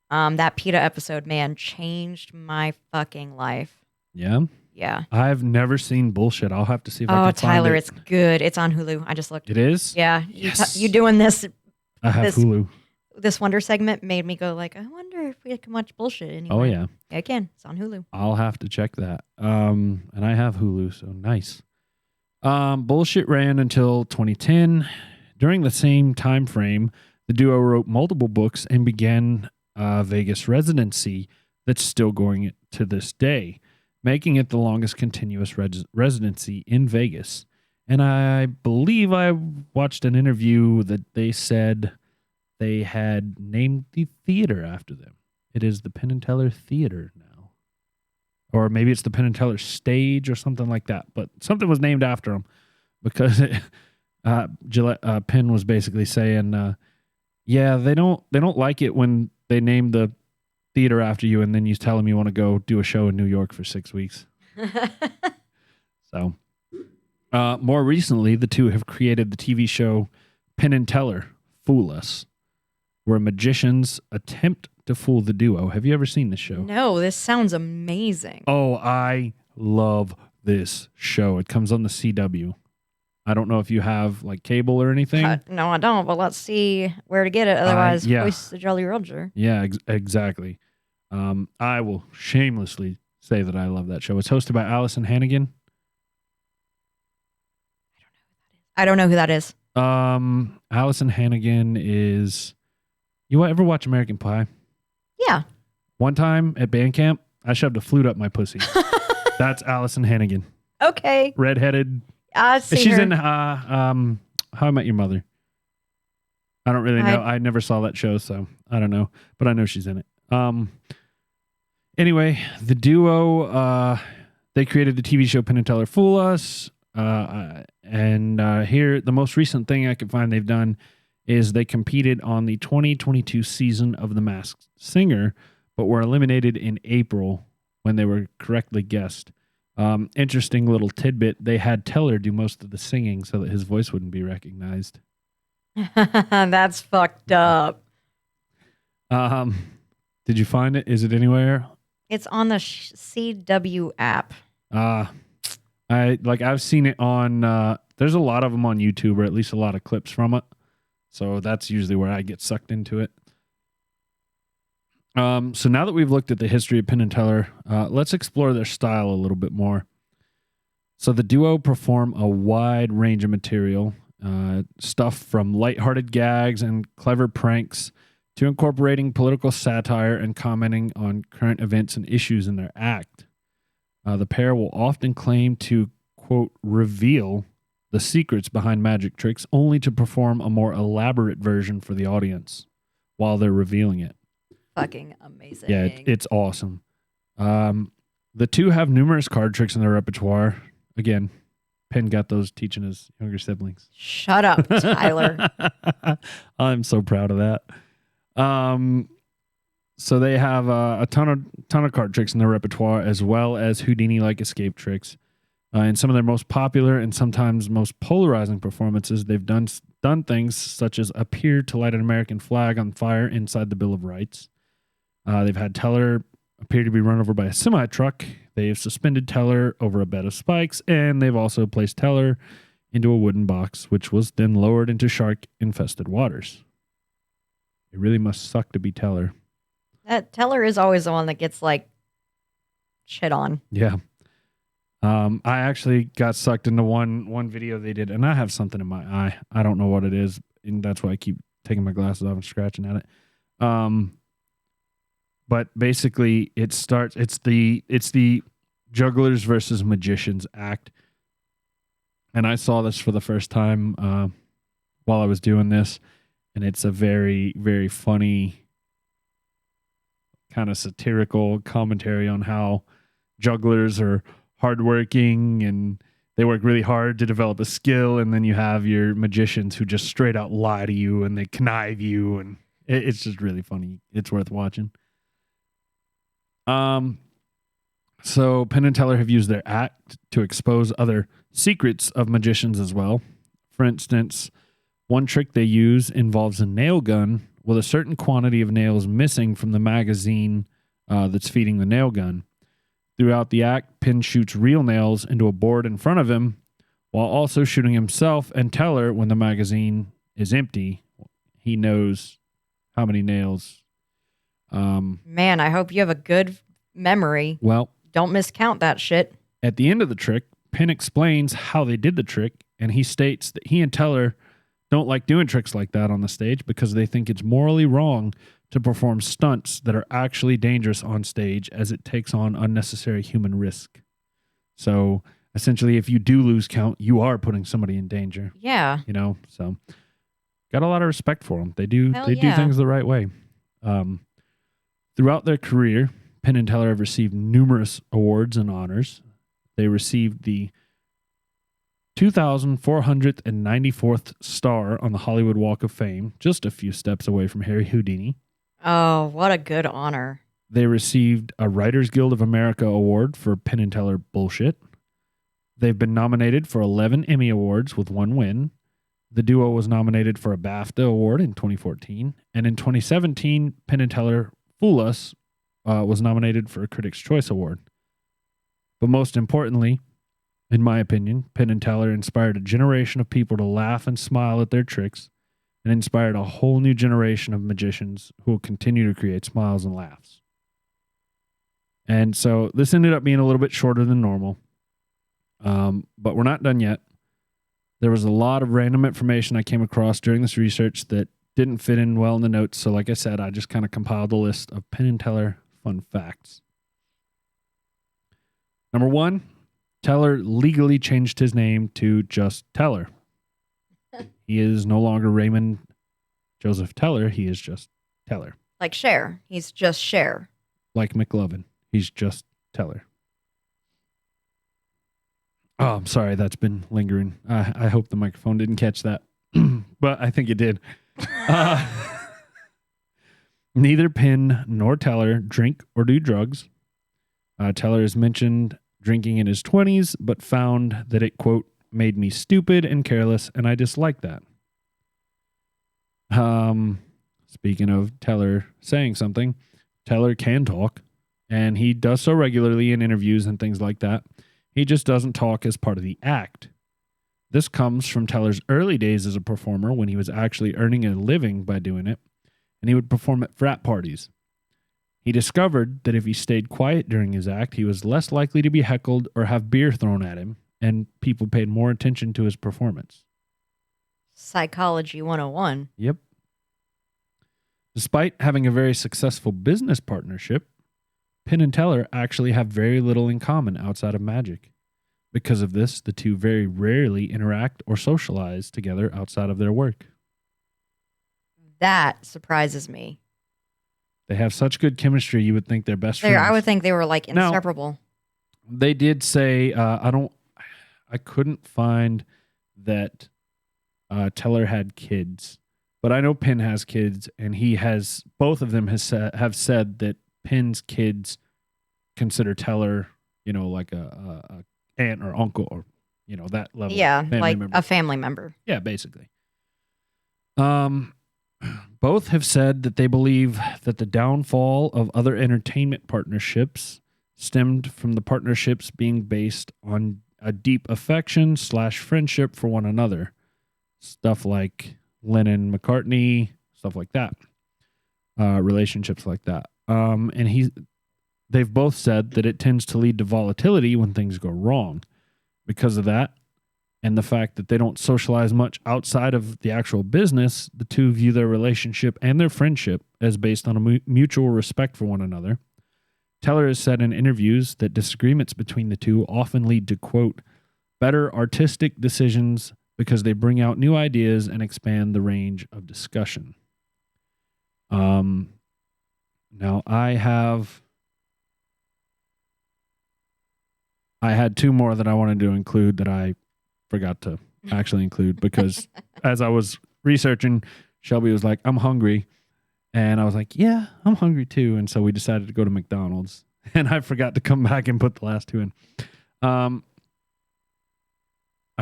That PETA episode, man, changed my fucking life. Yeah? Yeah. I've never seen Bullshit. I'll have to see if I can find Tyler, it. it's good. It's on Hulu. I just looked. It is? Yeah. Yes. You doing this? I have Hulu. This Wonder segment made me go like, I wonder if we can watch Bullshit anymore. Oh, yeah. Yeah, I can. It's on Hulu. I'll have to check that. And I have Hulu, so nice. Bullshit ran until 2010. During the same time frame, the duo wrote multiple books and began a Vegas residency that's still going to this day, making it the longest continuous residency in Vegas. And I believe I watched an interview that they said they had named the theater after them. It is the Penn and Teller Theater now. Or maybe it's the Penn and Teller Stage or something like that. But something was named after them because Penn was basically saying, yeah, they don't like it when they name the theater after you and then you tell them you want to go do a show in New York for 6 weeks. So, more recently, the two have created the TV show Penn and Teller Fool Us, where magicians attempt to fool the duo. Have you ever seen this show? No, this sounds amazing. Oh, I love this show. It comes on the CW. I don't know if you have like cable or anything. No, I don't, but let's see where to get it. Otherwise, yeah. voice the Jolly Roger. Yeah, exactly. I will shamelessly say that I love that show. It's hosted by Allison Hannigan. I don't know who that is. Allison Hannigan is... You ever watch American Pie? Yeah. One time at band camp, I shoved a flute up my pussy. That's Allison Hannigan. Okay. Redheaded. I see She's her. in How I Met Your Mother. I don't really know. I never saw that show, so I don't know. But I know she's in it. Anyway, the duo, they created the TV show Penn and Teller Fool Us. And here, the most recent thing I could find they've done is they competed on the 2022 season of The Masked Singer, but were eliminated in April when they were correctly guessed. Interesting little tidbit. They had Teller do most of the singing so that his voice wouldn't be recognized. That's fucked up. Did you find it? Is it anywhere? It's on the CW app. I've seen it on, there's a lot of them on YouTube, or at least a lot of clips from it. So that's usually where I get sucked into it. So now that we've looked at the history of Penn and Teller, let's explore their style a little bit more. So the duo perform a wide range of material, stuff from lighthearted gags and clever pranks to incorporating political satire and commenting on current events and issues in their act. The pair will often claim to, quote, reveal the secrets behind magic tricks only to perform a more elaborate version for the audience while they're revealing it. Fucking amazing. Yeah, it's awesome. The two have numerous card tricks in their repertoire. Again, Penn got those teaching his younger siblings. Shut up, Tyler. I'm so proud of that. So they have a ton of card tricks in their repertoire, as well as Houdini-like escape tricks. In some of their most popular and sometimes most polarizing performances, they've done things such as appear to light an American flag on fire inside the Bill of Rights. They've had Teller appear to be run over by a semi-truck. They've suspended Teller over a bed of spikes, and they've also placed Teller into a wooden box, which was then lowered into shark-infested waters. It really must suck to be Teller. That Teller is always the one that gets, like, shit on. Yeah. I actually got sucked into one video they did, and I have something in my eye. I don't know what it is, and that's why I keep taking my glasses off and scratching at it. But basically, it's the jugglers versus magicians act, and I saw this for the first time while I was doing this, and it's a very, very funny kind of satirical commentary on how jugglers are hardworking and they work really hard to develop a skill, and then you have your magicians who just straight out lie to you and they connive you, and it's just really funny. It's worth watching. So Penn and Teller have used their act to expose other secrets of magicians as well. For instance, one trick they use involves a nail gun with a certain quantity of nails missing from the magazine that's feeding the nail gun. Throughout the act, Penn shoots real nails into a board in front of him while also shooting himself and Teller when the magazine is empty. He knows how many nails. Man, I hope you have a good memory. Well, Don't miscount that shit. at the end of the trick, Penn explains how they did the trick, and he states that he and Teller don't like doing tricks like that on the stage because they think it's morally wrong to perform stunts that are actually dangerous on stage, as it takes on unnecessary human risk. So essentially, if you do lose count, you are putting somebody in danger. Yeah. So got a lot of respect for them. They do Hell do yeah. things the right way. Throughout their career, Penn and Teller have received numerous awards and honors. They received the 2,494th star on the Hollywood Walk of Fame, just a few steps away from Harry Houdini. Oh, what a good honor. They received a Writers Guild of America award for Penn and Teller bullshit. They've been nominated for 11 Emmy Awards with one win. The duo was nominated for a BAFTA award in 2014. And in 2017, Penn and Teller Fool Us was nominated for a Critics' Choice Award. But most importantly, in my opinion, Penn and Teller inspired a generation of people to laugh and smile at their tricks, and inspired a whole new generation of magicians who will continue to create smiles and laughs. And so this ended up being a little bit shorter than normal, but we're not done yet. There was a lot of random information I came across during this research that didn't fit in well in the notes. So like I said, I just kind of compiled a list of Penn and Teller fun facts. Number 1, Teller legally changed his name to just Teller. He is no longer Raymond Joseph Teller. He is just Teller. Like Cher. He's just Cher. Like McLovin. He's just Teller. Oh, I'm sorry. That's been lingering. I hope the microphone didn't catch that. But I think it did. Neither Penn nor Teller drink or do drugs. Teller is mentioned drinking in his 20s, but found that it, quote, made me stupid and careless, and I dislike that. Speaking of Teller saying something, Teller can talk, and he does so regularly in interviews and things like that. He just doesn't talk as part of the act. This comes from Teller's early days as a performer when he was actually earning a living by doing it, and he would perform at frat parties. He discovered that if he stayed quiet during his act, he was less likely to be heckled or have beer thrown at him, and people paid more attention to his performance. Psychology 101. Yep. Despite having a very successful business partnership, Penn and Teller actually have very little in common outside of magic. Because of this, the two very rarely interact or socialize together outside of their work. That surprises me. They have such good chemistry, you would think they're best friends. I would think they were like inseparable. Now, they did say, I couldn't find that Teller had kids, but I know Penn has kids, and both of them have said that Penn's kids consider Teller, like a aunt or uncle or, that level. Yeah, like member. a family member. Yeah, basically. Both have said that they believe that the downfall of other entertainment partnerships stemmed from the partnerships being based on a deep affection / friendship for one another. Stuff like Lennon-McCartney, stuff like that. Relationships like that. They've both said that it tends to lead to volatility when things go wrong. Because of that, and the fact that they don't socialize much outside of the actual business, the two view their relationship and their friendship as based on a mutual respect for one another. Teller has said in interviews that disagreements between the two often lead to, quote, better artistic decisions because they bring out new ideas and expand the range of discussion. Now I had two more that I wanted to include that I forgot to actually include because as I was researching, Shelby was like, I'm hungry. And I was like, yeah, I'm hungry too. And so we decided to go to McDonald's, and I forgot to come back and put the last two in. I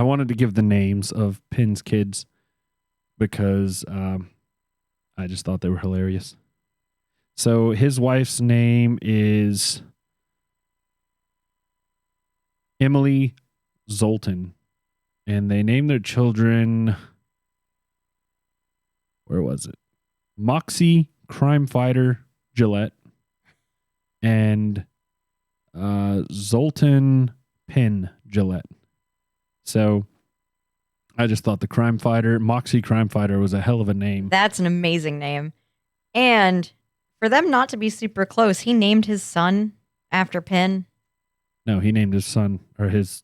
wanted to give the names of Penn's kids because I just thought they were hilarious. So his wife's name is Emily Zoltan, and they named their children, where was it? Moxie Crime Fighter Gillette and Zoltan Penn Gillette. So I just thought the Moxie Crime Fighter was a hell of a name. That's an amazing name. And for them not to be super close, he named his son after Penn. No, he named his son or his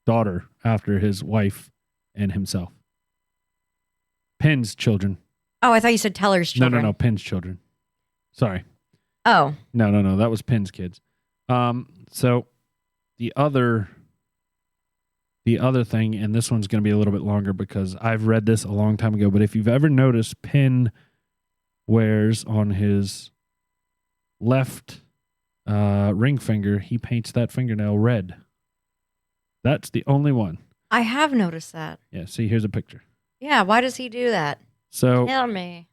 daughter after his wife and himself. Penn's children. Oh, I thought you said Teller's children. No, Penn's children. Sorry. Oh. No. That was Penn's kids. So the other thing, and this one's going to be a little bit longer because I've read this a long time ago, but if you've ever noticed, Penn wears on his left ring finger, he paints that fingernail red. That's the only one. I have noticed that. Yeah, see, here's a picture. Yeah, why does he do that? So tell me.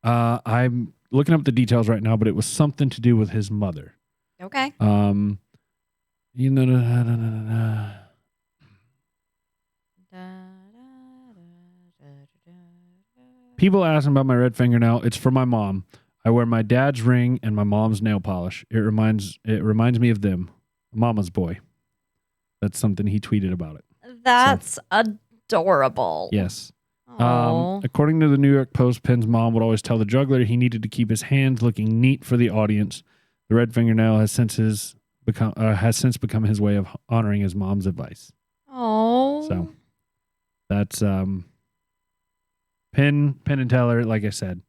I'm looking up the details right now, but it was something to do with his mother. Okay. People ask about my red fingernail. It's for my mom. I wear my dad's ring and my mom's nail polish. It reminds me of them. Mama's boy. That's something he tweeted about it. That's adorable. Yes. Aww. According to the New York Post, Penn's mom would always tell the juggler he needed to keep his hands looking neat for the audience. The red fingernail has since his has since become his way of honoring his mom's advice. Oh. So that's Penn and Teller. Like I said,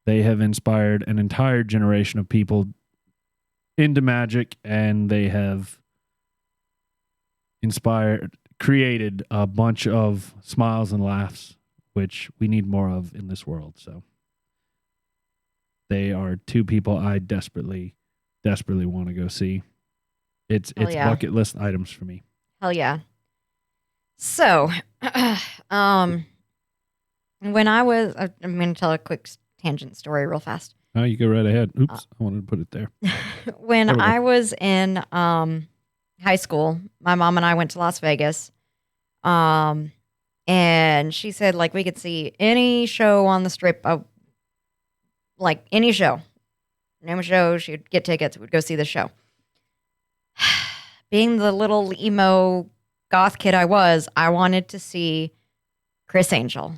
they have inspired an entire generation of people into magic, and they have created a bunch of smiles and laughs, which we need more of in this world. So they are two people I desperately want to go see. It's bucket list items for me. Hell yeah. So, when I was, I'm going to tell a quick tangent story real fast. Oh, you go right ahead. Oops, I wanted to put it there. When I was in high school, my mom and I went to Las Vegas. And she said, like, we could see any show on the strip, like any show. Name a show, she'd get tickets, we'd go see the show. Being the little emo goth kid I was, I wanted to see Chris Angel.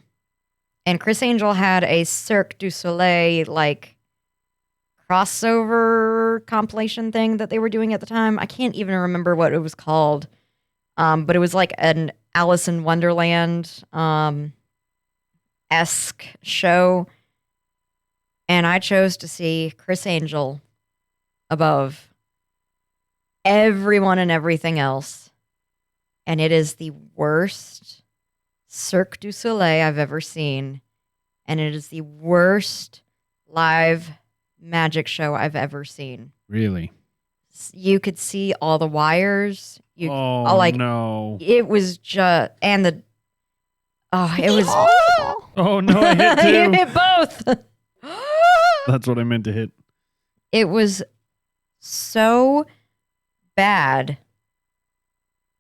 And Chris Angel had a Cirque du Soleil, like, crossover compilation thing that they were doing at the time. I can't even remember what it was called. But it was like an Alice in Wonderland esque show. And I chose to see Chris Angel above everyone and everything else. And it is the worst Cirque du Soleil I've ever seen. And it is the worst live magic show I've ever seen. Really? You could see all the wires. No. It was just, and it was. Oh, no, I hit two. You hit both. That's what I meant to hit. It was so bad.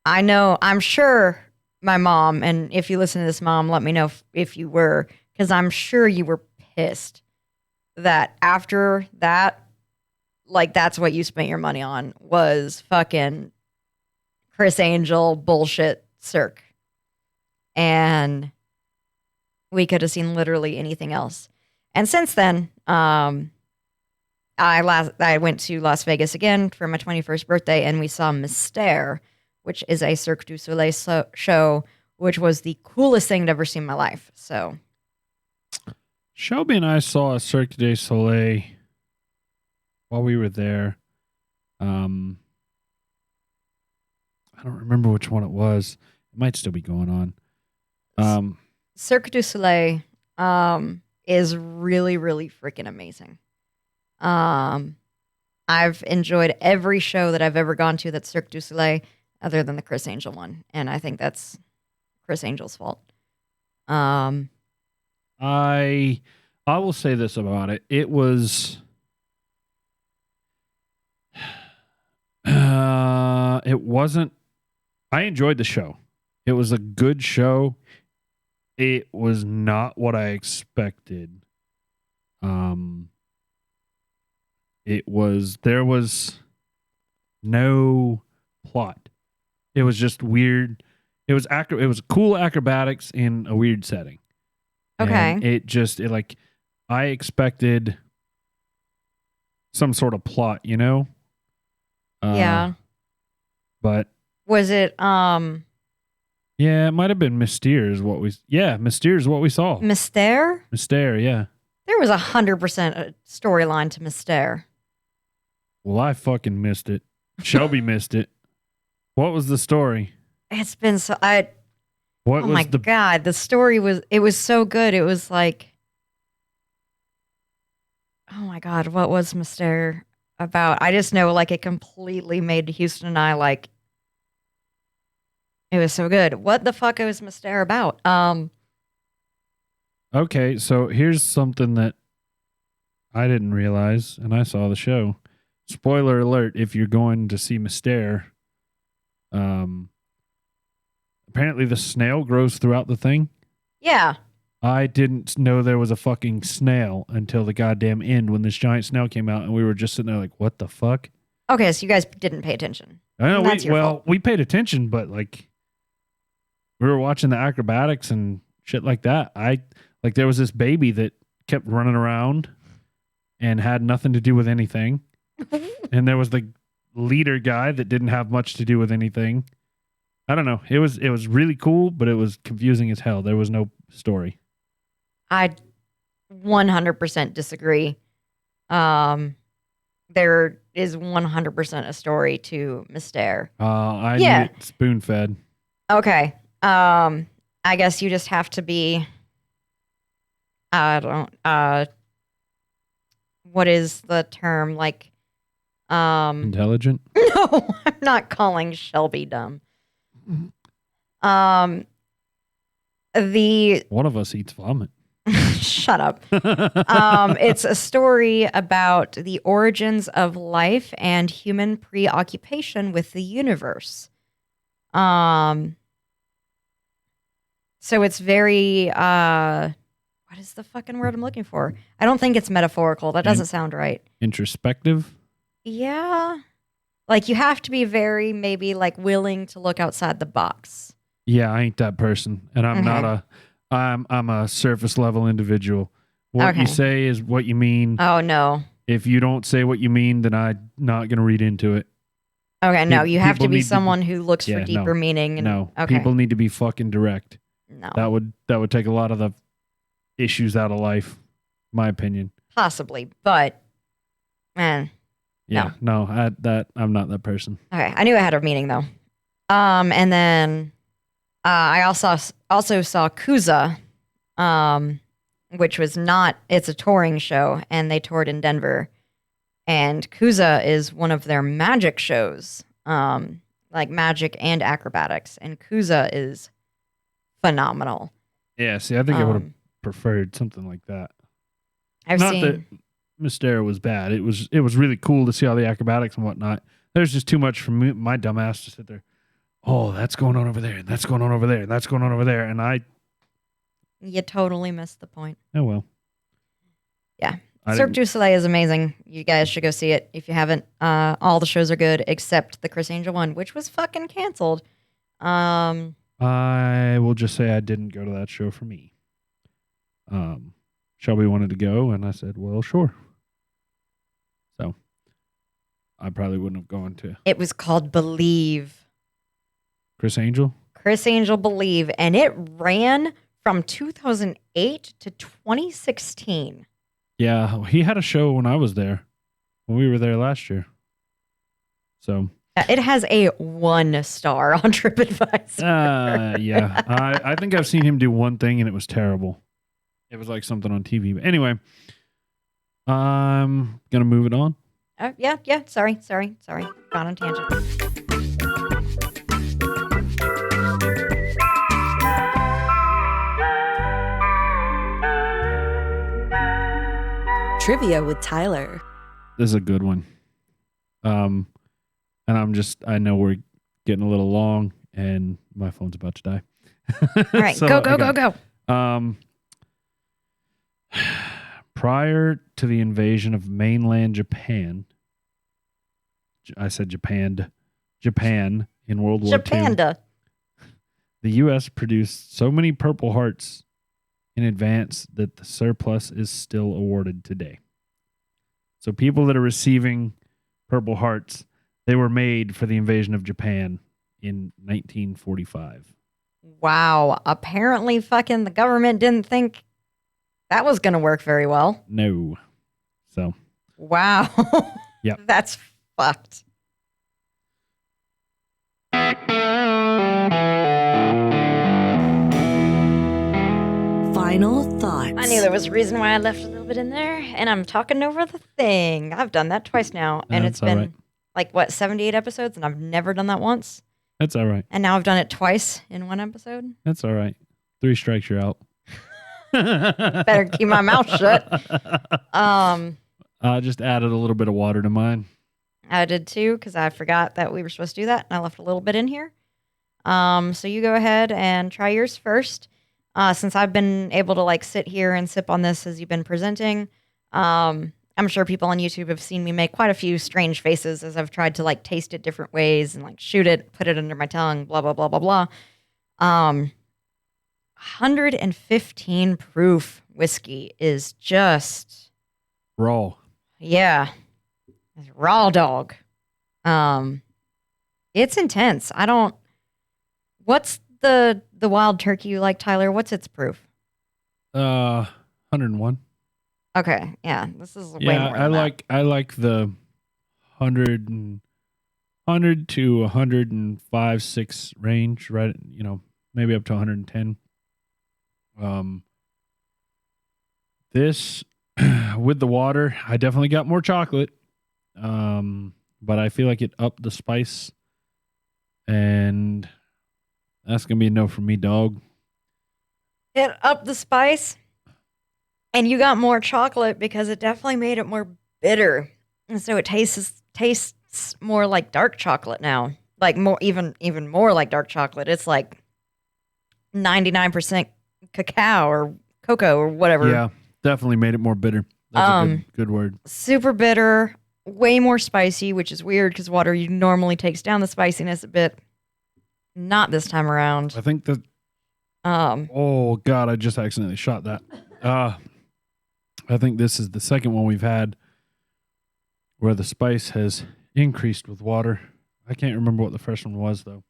I know, I'm sure my mom, and if you listen to this, Mom, let me know if you were, because I'm sure you were pissed that after that, like, that's what you spent your money on, was fucking Chris Angel bullshit Cirque. And we could have seen literally anything else. And since then, I went to Las Vegas again for my 21st birthday, and we saw Mystère, which is a Cirque du Soleil show, which was the coolest thing I'd ever seen in my life. So, Shelby and I saw a Cirque du Soleil while we were there. I don't remember which one it was. It might still be going on. Cirque du Soleil is really, really freaking amazing. I've enjoyed every show that I've ever gone to that's Cirque du Soleil, other than the Chris Angel one, and I think that's Chris Angel's fault. I will say this about it. It was it wasn't, I enjoyed the show. It was a good show. It was not what I expected. There was no plot. It was just weird. It was cool acrobatics in a weird setting. Okay. And I expected some sort of plot, you know? Yeah. But was it yeah, it might have been Mystère is what we saw. Mystère? Mystère, yeah. There was 100% a storyline to Mystère. Well, I fucking missed it. Shelby missed it. What was the story? It's been so God, the story was so good. It was like, oh my God, what was Mystère about? I just know, like, it completely made Houston and I, like, it was so good. What the fuck was Mystère about? Okay, so here's something that I didn't realize, and I saw the show. Spoiler alert, if you're going to see Mystère, apparently the snail grows throughout the thing. Yeah. I didn't know there was a fucking snail until the goddamn end when this giant snail came out, and we were just sitting there like, what the fuck? Okay, so you guys didn't pay attention. I know, That's your fault. we paid attention, but like we were watching the acrobatics and shit like that. There was this baby that kept running around and had nothing to do with anything. And there was the leader guy that didn't have much to do with anything. I don't know. It was really cool, but it was confusing as hell. There was no story. I 100% disagree. There is 100% a story to Mystere. I Yeah. need it spoon fed. Okay. I guess you just have to be. I don't. What is the term? Like, Intelligent. no, I'm not calling Shelby dumb. The One of us eats vomit. shut up. It's a story about the origins of life and human preoccupation with the universe. So it's very what is the fucking word I'm looking for? I don't think it's metaphorical. That doesn't sound right. Introspective. Yeah. Like you have to be very maybe like willing to look outside the box. Yeah, I ain't that person, and I'm not a. I'm a surface level individual. What you say is what you mean. Oh no. If you don't say what you mean, then I'm not gonna read into it. Okay, no, you have to People be need to someone who looks for deeper meaning. And, No, okay. people need to be fucking direct. No. That would take a lot of the issues out of life, my opinion. Possibly, but man. Yeah, no, I'm not that person. Okay, I knew it had a meaning though. And then I also saw Kuza, which was not. It's a touring show, and they toured in Denver. And Kuza is one of their magic shows, like magic and acrobatics. And Kuza is phenomenal. Yeah, see, I think I would have preferred something like that. I've not seen that Mystere was bad. It was really cool to see all the acrobatics and whatnot. There's just too much for me, my dumb ass to sit there. Oh, that's going on over there, and that's going on over there, and that's going on over there, and you totally missed the point. Oh well. Yeah. Cirque du Soleil is amazing. You guys should go see it if you haven't. All the shows are good except the Chris Angel one, which was fucking canceled. I will just say I didn't go to that show for me. Shelby wanted to go, and I said, well, sure. So I probably wouldn't have gone to It was called Believe. Chris Angel. Chris Angel Believe, and it ran from 2008 to 2016. Yeah, he had a show when I was there, when we were there last year. So It has a 1 star on TripAdvisor. yeah, I think I've seen him do one thing, and it was terrible. It was like something on TV. But anyway, I'm gonna move it on. Yeah. Sorry. Gone on tangent. Trivia with Tyler. This is a good one. And I know we're getting a little long, and my phone's about to die. All right, So, go. Prior to the invasion of mainland Japan, I said Japan in World War II, Japanda. the U.S. produced so many Purple Hearts in advance that the surplus is still awarded today. So people that are receiving Purple Hearts, they were made for the invasion of Japan in 1945. Wow. Apparently fucking the government didn't think that was going to work very well. No. So. Wow. Yep. That's fucked. Final thoughts. I knew there was a reason why I left a little bit in there, and I'm talking over the thing. I've done that twice now, and That's it's been all right. 78 episodes, and I've never done that once. That's all right. And now I've done it twice in one episode. That's all right. 3 strikes, you're out. Better keep my mouth shut. I just added a little bit of water to mine. I did too, because I forgot that we were supposed to do that, and I left a little bit in here. So you go ahead and try yours first. Since I've been able to sit here and sip on this as you've been presenting, I'm sure people on YouTube have seen me make quite a few strange faces as I've tried to taste it different ways and shoot it, put it under my tongue, blah, blah, blah, blah, blah. 115 proof whiskey is just Raw. yeah, it's raw dog. It's intense. What's the wild turkey you like, Tyler? What's its proof? 101. Okay, yeah, this is way Yeah, more than that. I like the 100 to 105, 6 range, right? Maybe up to 110. This with the water, I definitely got more chocolate. But I feel like it upped the spice, and that's gonna be a no for me, dog. It upped the spice, and you got more chocolate because it definitely made it more bitter, and so it tastes more like dark chocolate now, like more even more like dark chocolate. It's like 99% cacao or cocoa or whatever. Yeah, definitely made it more bitter. That's a good word. Super bitter, way more spicy, which is weird because water normally takes down the spiciness a bit. Not this time around. I think that. Oh God, I just accidentally shot that. I think this is the second one we've had where the spice has increased with water. I can't remember what the first one was though.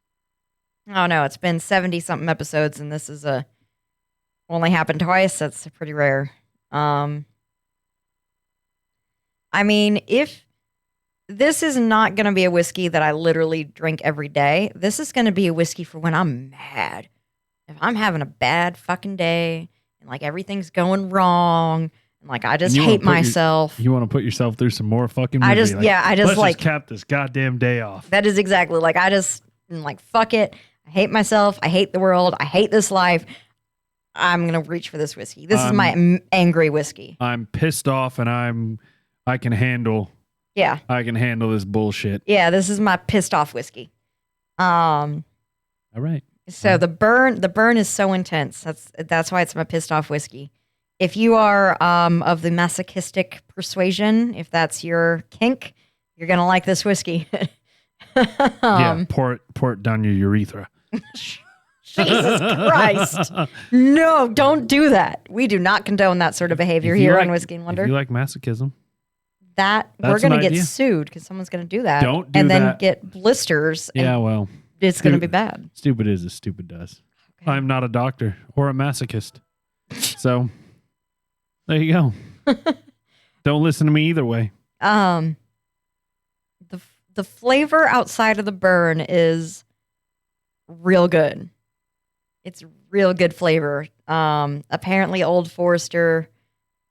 Oh no, it's been 70 something episodes, and this is only happened twice. That's pretty rare. I mean, if this is not going to be a whiskey that I literally drink every day, this is going to be a whiskey for when I'm mad. If I'm having a bad fucking day and like everything's going wrong and like I just hate myself. You want to put yourself through some more fucking misery. Let's just cap this goddamn day off. That is exactly like I'm like, fuck it. I hate myself. I hate the world. I hate this life. I'm going to reach for this whiskey. This is my angry whiskey. I'm pissed off and I can handle this bullshit. Yeah, this is my pissed off whiskey. All right. So the burn is so intense. That's why it's my pissed off whiskey. If you are of the masochistic persuasion, if that's your kink, you're gonna like this whiskey. Pour it down your urethra. Jesus Christ! No, don't do that. We do not condone that sort of behavior here on Whiskey and Wonder. If you like masochism, we're gonna get sued because someone's gonna do that. Don't do and then that. Get blisters. Yeah, well. It's going to be bad. Stupid is as stupid does. Okay. I'm not a doctor or a masochist. So, there you go. Don't listen to me either way. The flavor outside of the burn is real good. It's real good flavor. Apparently Old Forester,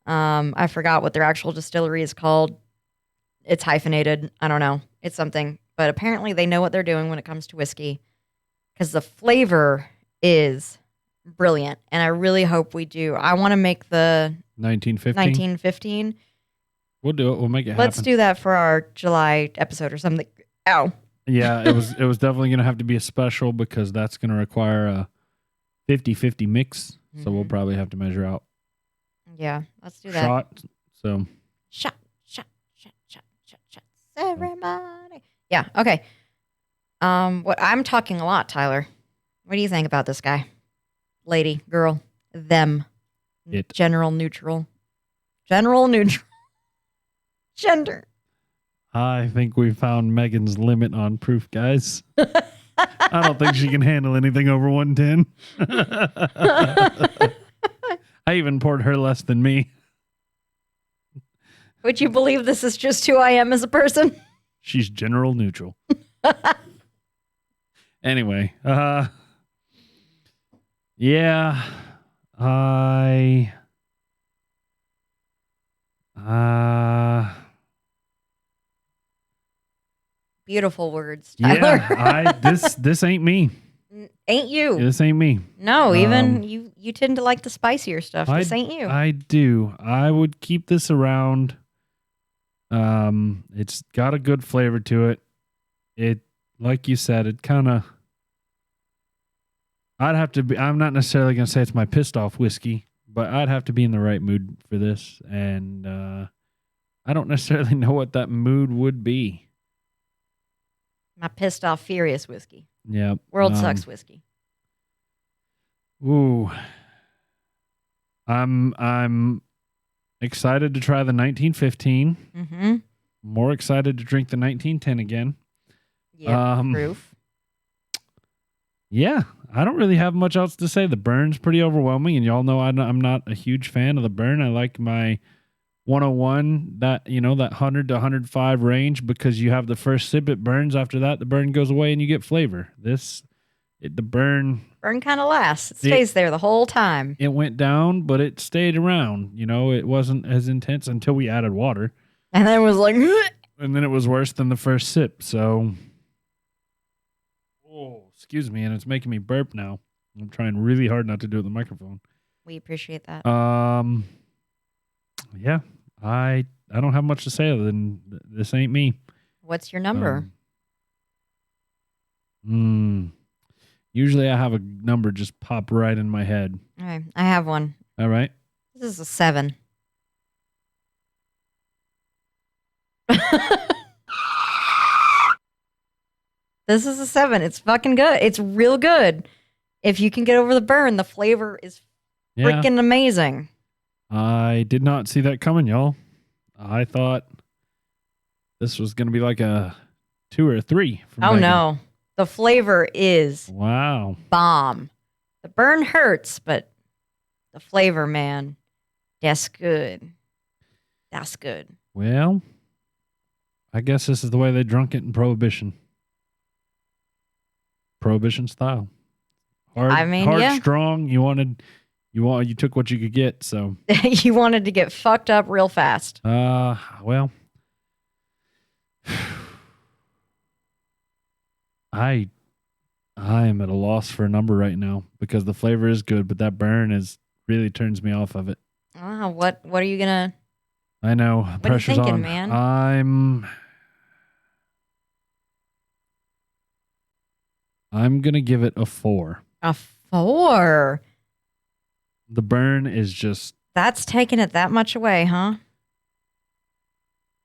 I forgot what their actual distillery is called. It's hyphenated. I don't know. It's something. But apparently they know what they're doing when it comes to whiskey because the flavor is brilliant. And I really hope we do. I want to make the 1915. We'll do it. We'll make it happen. Let's do that for our July episode or something. Ow. Yeah, it was definitely going to have to be a special because that's going to require a 50-50 mix. So we'll probably have to measure out. Yeah, let's do that. Shot. Everybody. Yeah, okay. What I'm talking a lot, Tyler. What do you think about this guy? Lady, girl, them. It. General neutral. Gender. I think we found Megan's limit on proof, guys. I don't think she can handle anything over 110. I even poured her less than me. Would you believe this is just who I am as a person? She's general neutral. Anyway, yeah, beautiful words, Tyler. Yeah, this ain't me. Ain't you? This ain't me. No, even you tend to like the spicier stuff. This ain't you. I do. I would keep this around. It's got a good flavor to it. It, like you said, it kind of. I'd have to be. I'm not necessarily going to say it's my pissed off whiskey, but I'd have to be in the right mood for this, and I don't necessarily know what that mood would be. My pissed off furious whiskey. Yeah. World sucks whiskey. Ooh. I'm excited to try the 1915. Mm-hmm. More excited to drink the 1910 again. Yeah, proof. Yeah, I don't really have much else to say. The burn's pretty overwhelming, and y'all know I'm not a huge fan of the burn. I like my 101, that that 100 to 105 range, because you have the first sip, it burns. After that, the burn goes away and you get flavor. The burn kind of lasts. It stays there the whole time. It went down, but it stayed around. It wasn't as intense until we added water. And then it was like, and then it was worse than the first sip. So, excuse me, and it's making me burp now. I'm trying really hard not to do it with the microphone. We appreciate that. Yeah, I don't have much to say other than this ain't me. What's your number? Usually I have a number just pop right in my head. All right, I have one. All right. This is a 7. This is a 7. It's fucking good. It's real good. If you can get over the burn, the flavor is freaking amazing. I did not see that coming, y'all. I thought this was going to be like a 2 or a 3. Oh, no. The flavor is bomb. The burn hurts, but the flavor, man, that's good. That's good. Well, I guess this is the way they drunk it in Prohibition. Prohibition style. Hard, strong. You took what you could get, so. You wanted to get fucked up real fast. Well, I am at a loss for a number right now because the flavor is good, but that burn really turns me off of it. What are you gonna? I know, what are you thinking, man? I'm gonna give it a 4. A 4. The burn is just. That's taking it that much away, huh?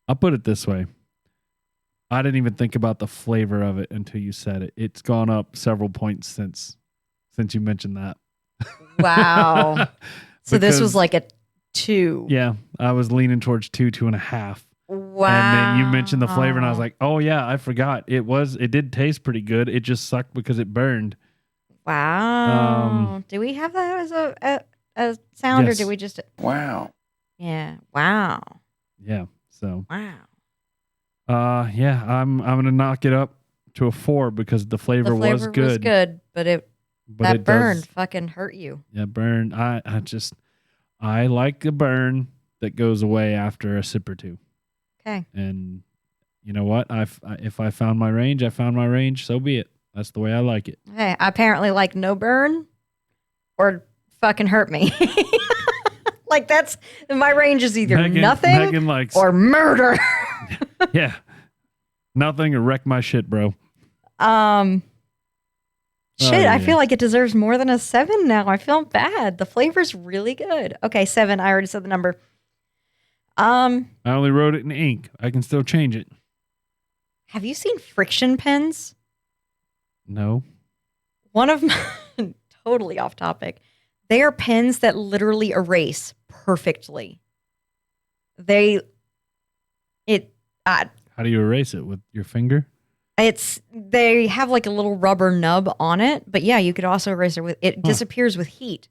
I'll put it this way. I didn't even think about the flavor of it until you said it. It's gone up several points since you mentioned that. Wow. So this was like a 2. Yeah, I was leaning towards 2.5. Wow. And then you mentioned the flavor, and I was like, oh yeah, I forgot. It did taste pretty good. It just sucked because it burned. Wow. Do we have that as a sound, yes. or do we just? Wow. Yeah. Wow. Yeah. So. Wow. Yeah, I'm gonna knock it up to a 4 because the flavor was good. But that burn fucking hurt you. Yeah, burn. I like the burn that goes away after a sip or two. Okay. And you know what? If I found my range, I found my range. So be it. That's the way I like it. Hey, I apparently like no burn, or fucking hurt me. Like that's my range is either nothing or murder. Yeah. Nothing or wreck my shit, bro. I feel like it deserves more than a 7 now. I feel bad. The flavor's really good. Okay, 7. I already said the number. I only wrote it in ink. I can still change it. Have you seen friction pens? No. One of my totally off topic. They are pens that literally erase perfectly. How do you erase it? With your finger? They have like a little rubber nub on it, but yeah, you could also erase it with it. Disappears with heat.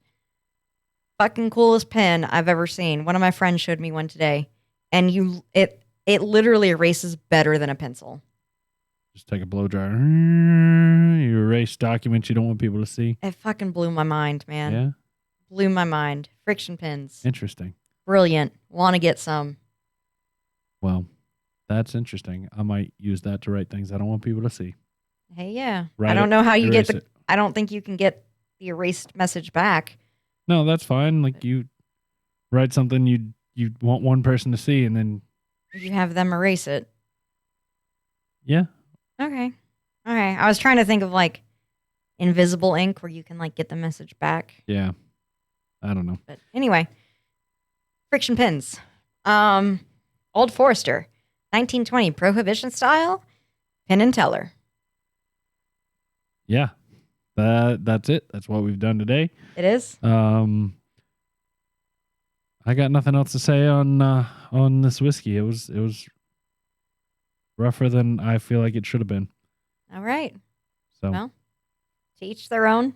Fucking coolest pen I've ever seen. One of my friends showed me one today, and it literally erases better than a pencil. Just take a blow dryer. You erase documents you don't want people to see. It fucking blew my mind, man. Yeah, blew my mind. Friction pens. Interesting. Brilliant. Want to get some? Well. That's interesting. I might use that to write things I don't want people to see. Hey, yeah. I don't know how you get the. I don't think you can get the erased message back. No, that's fine. Like you write something you want one person to see, and then you have them erase it. Yeah. Okay. All right. I was trying to think of like invisible ink where you can like get the message back. Yeah. I don't know. But anyway, friction pens. Old Forester. 1920 Prohibition Style, Penn and Teller. Yeah, that's it. That's what we've done today. It is. I got nothing else to say on this whiskey. It was rougher than I feel like it should have been. All right. So Well, to each their own.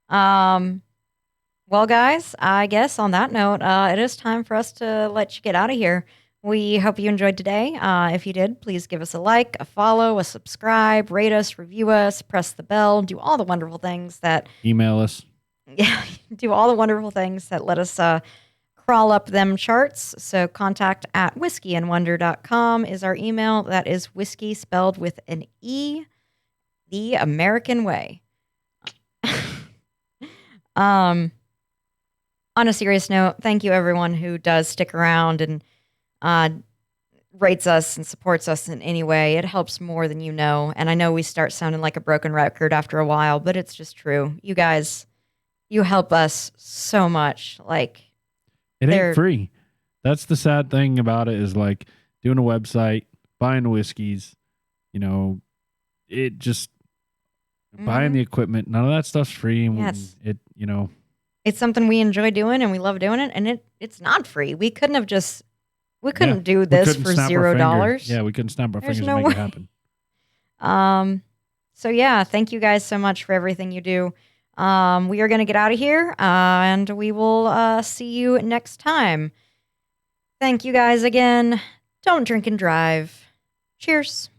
Well, guys, I guess on that note, it is time for us to let you get out of here. We hope you enjoyed today. If you did, please give us a like, a follow, a subscribe, rate us, review us, press the bell, do all the wonderful things that email us. Yeah, do all the wonderful things that let us crawl up them charts. So contact at whiskeyandwonder.com is our email. That is whiskey spelled with an E, the American way. On a serious note, thank you everyone who does stick around and rates us and supports us in any way. It helps more than you know. And I know we start sounding like a broken record after a while, but it's just true. You guys, you help us so much. Like, It ain't free. That's the sad thing about it is like doing a website, buying whiskeys, it just buying the equipment. None of that stuff's free. And Yes. It's something we enjoy doing and we love doing it. And it's not free. We couldn't do this for $0. Yeah, we couldn't snap our There's fingers no and make way. it happen. So yeah, thank you guys so much for everything you do. We are going to get out of here and we will see you next time. Thank you guys again. Don't drink and drive. Cheers.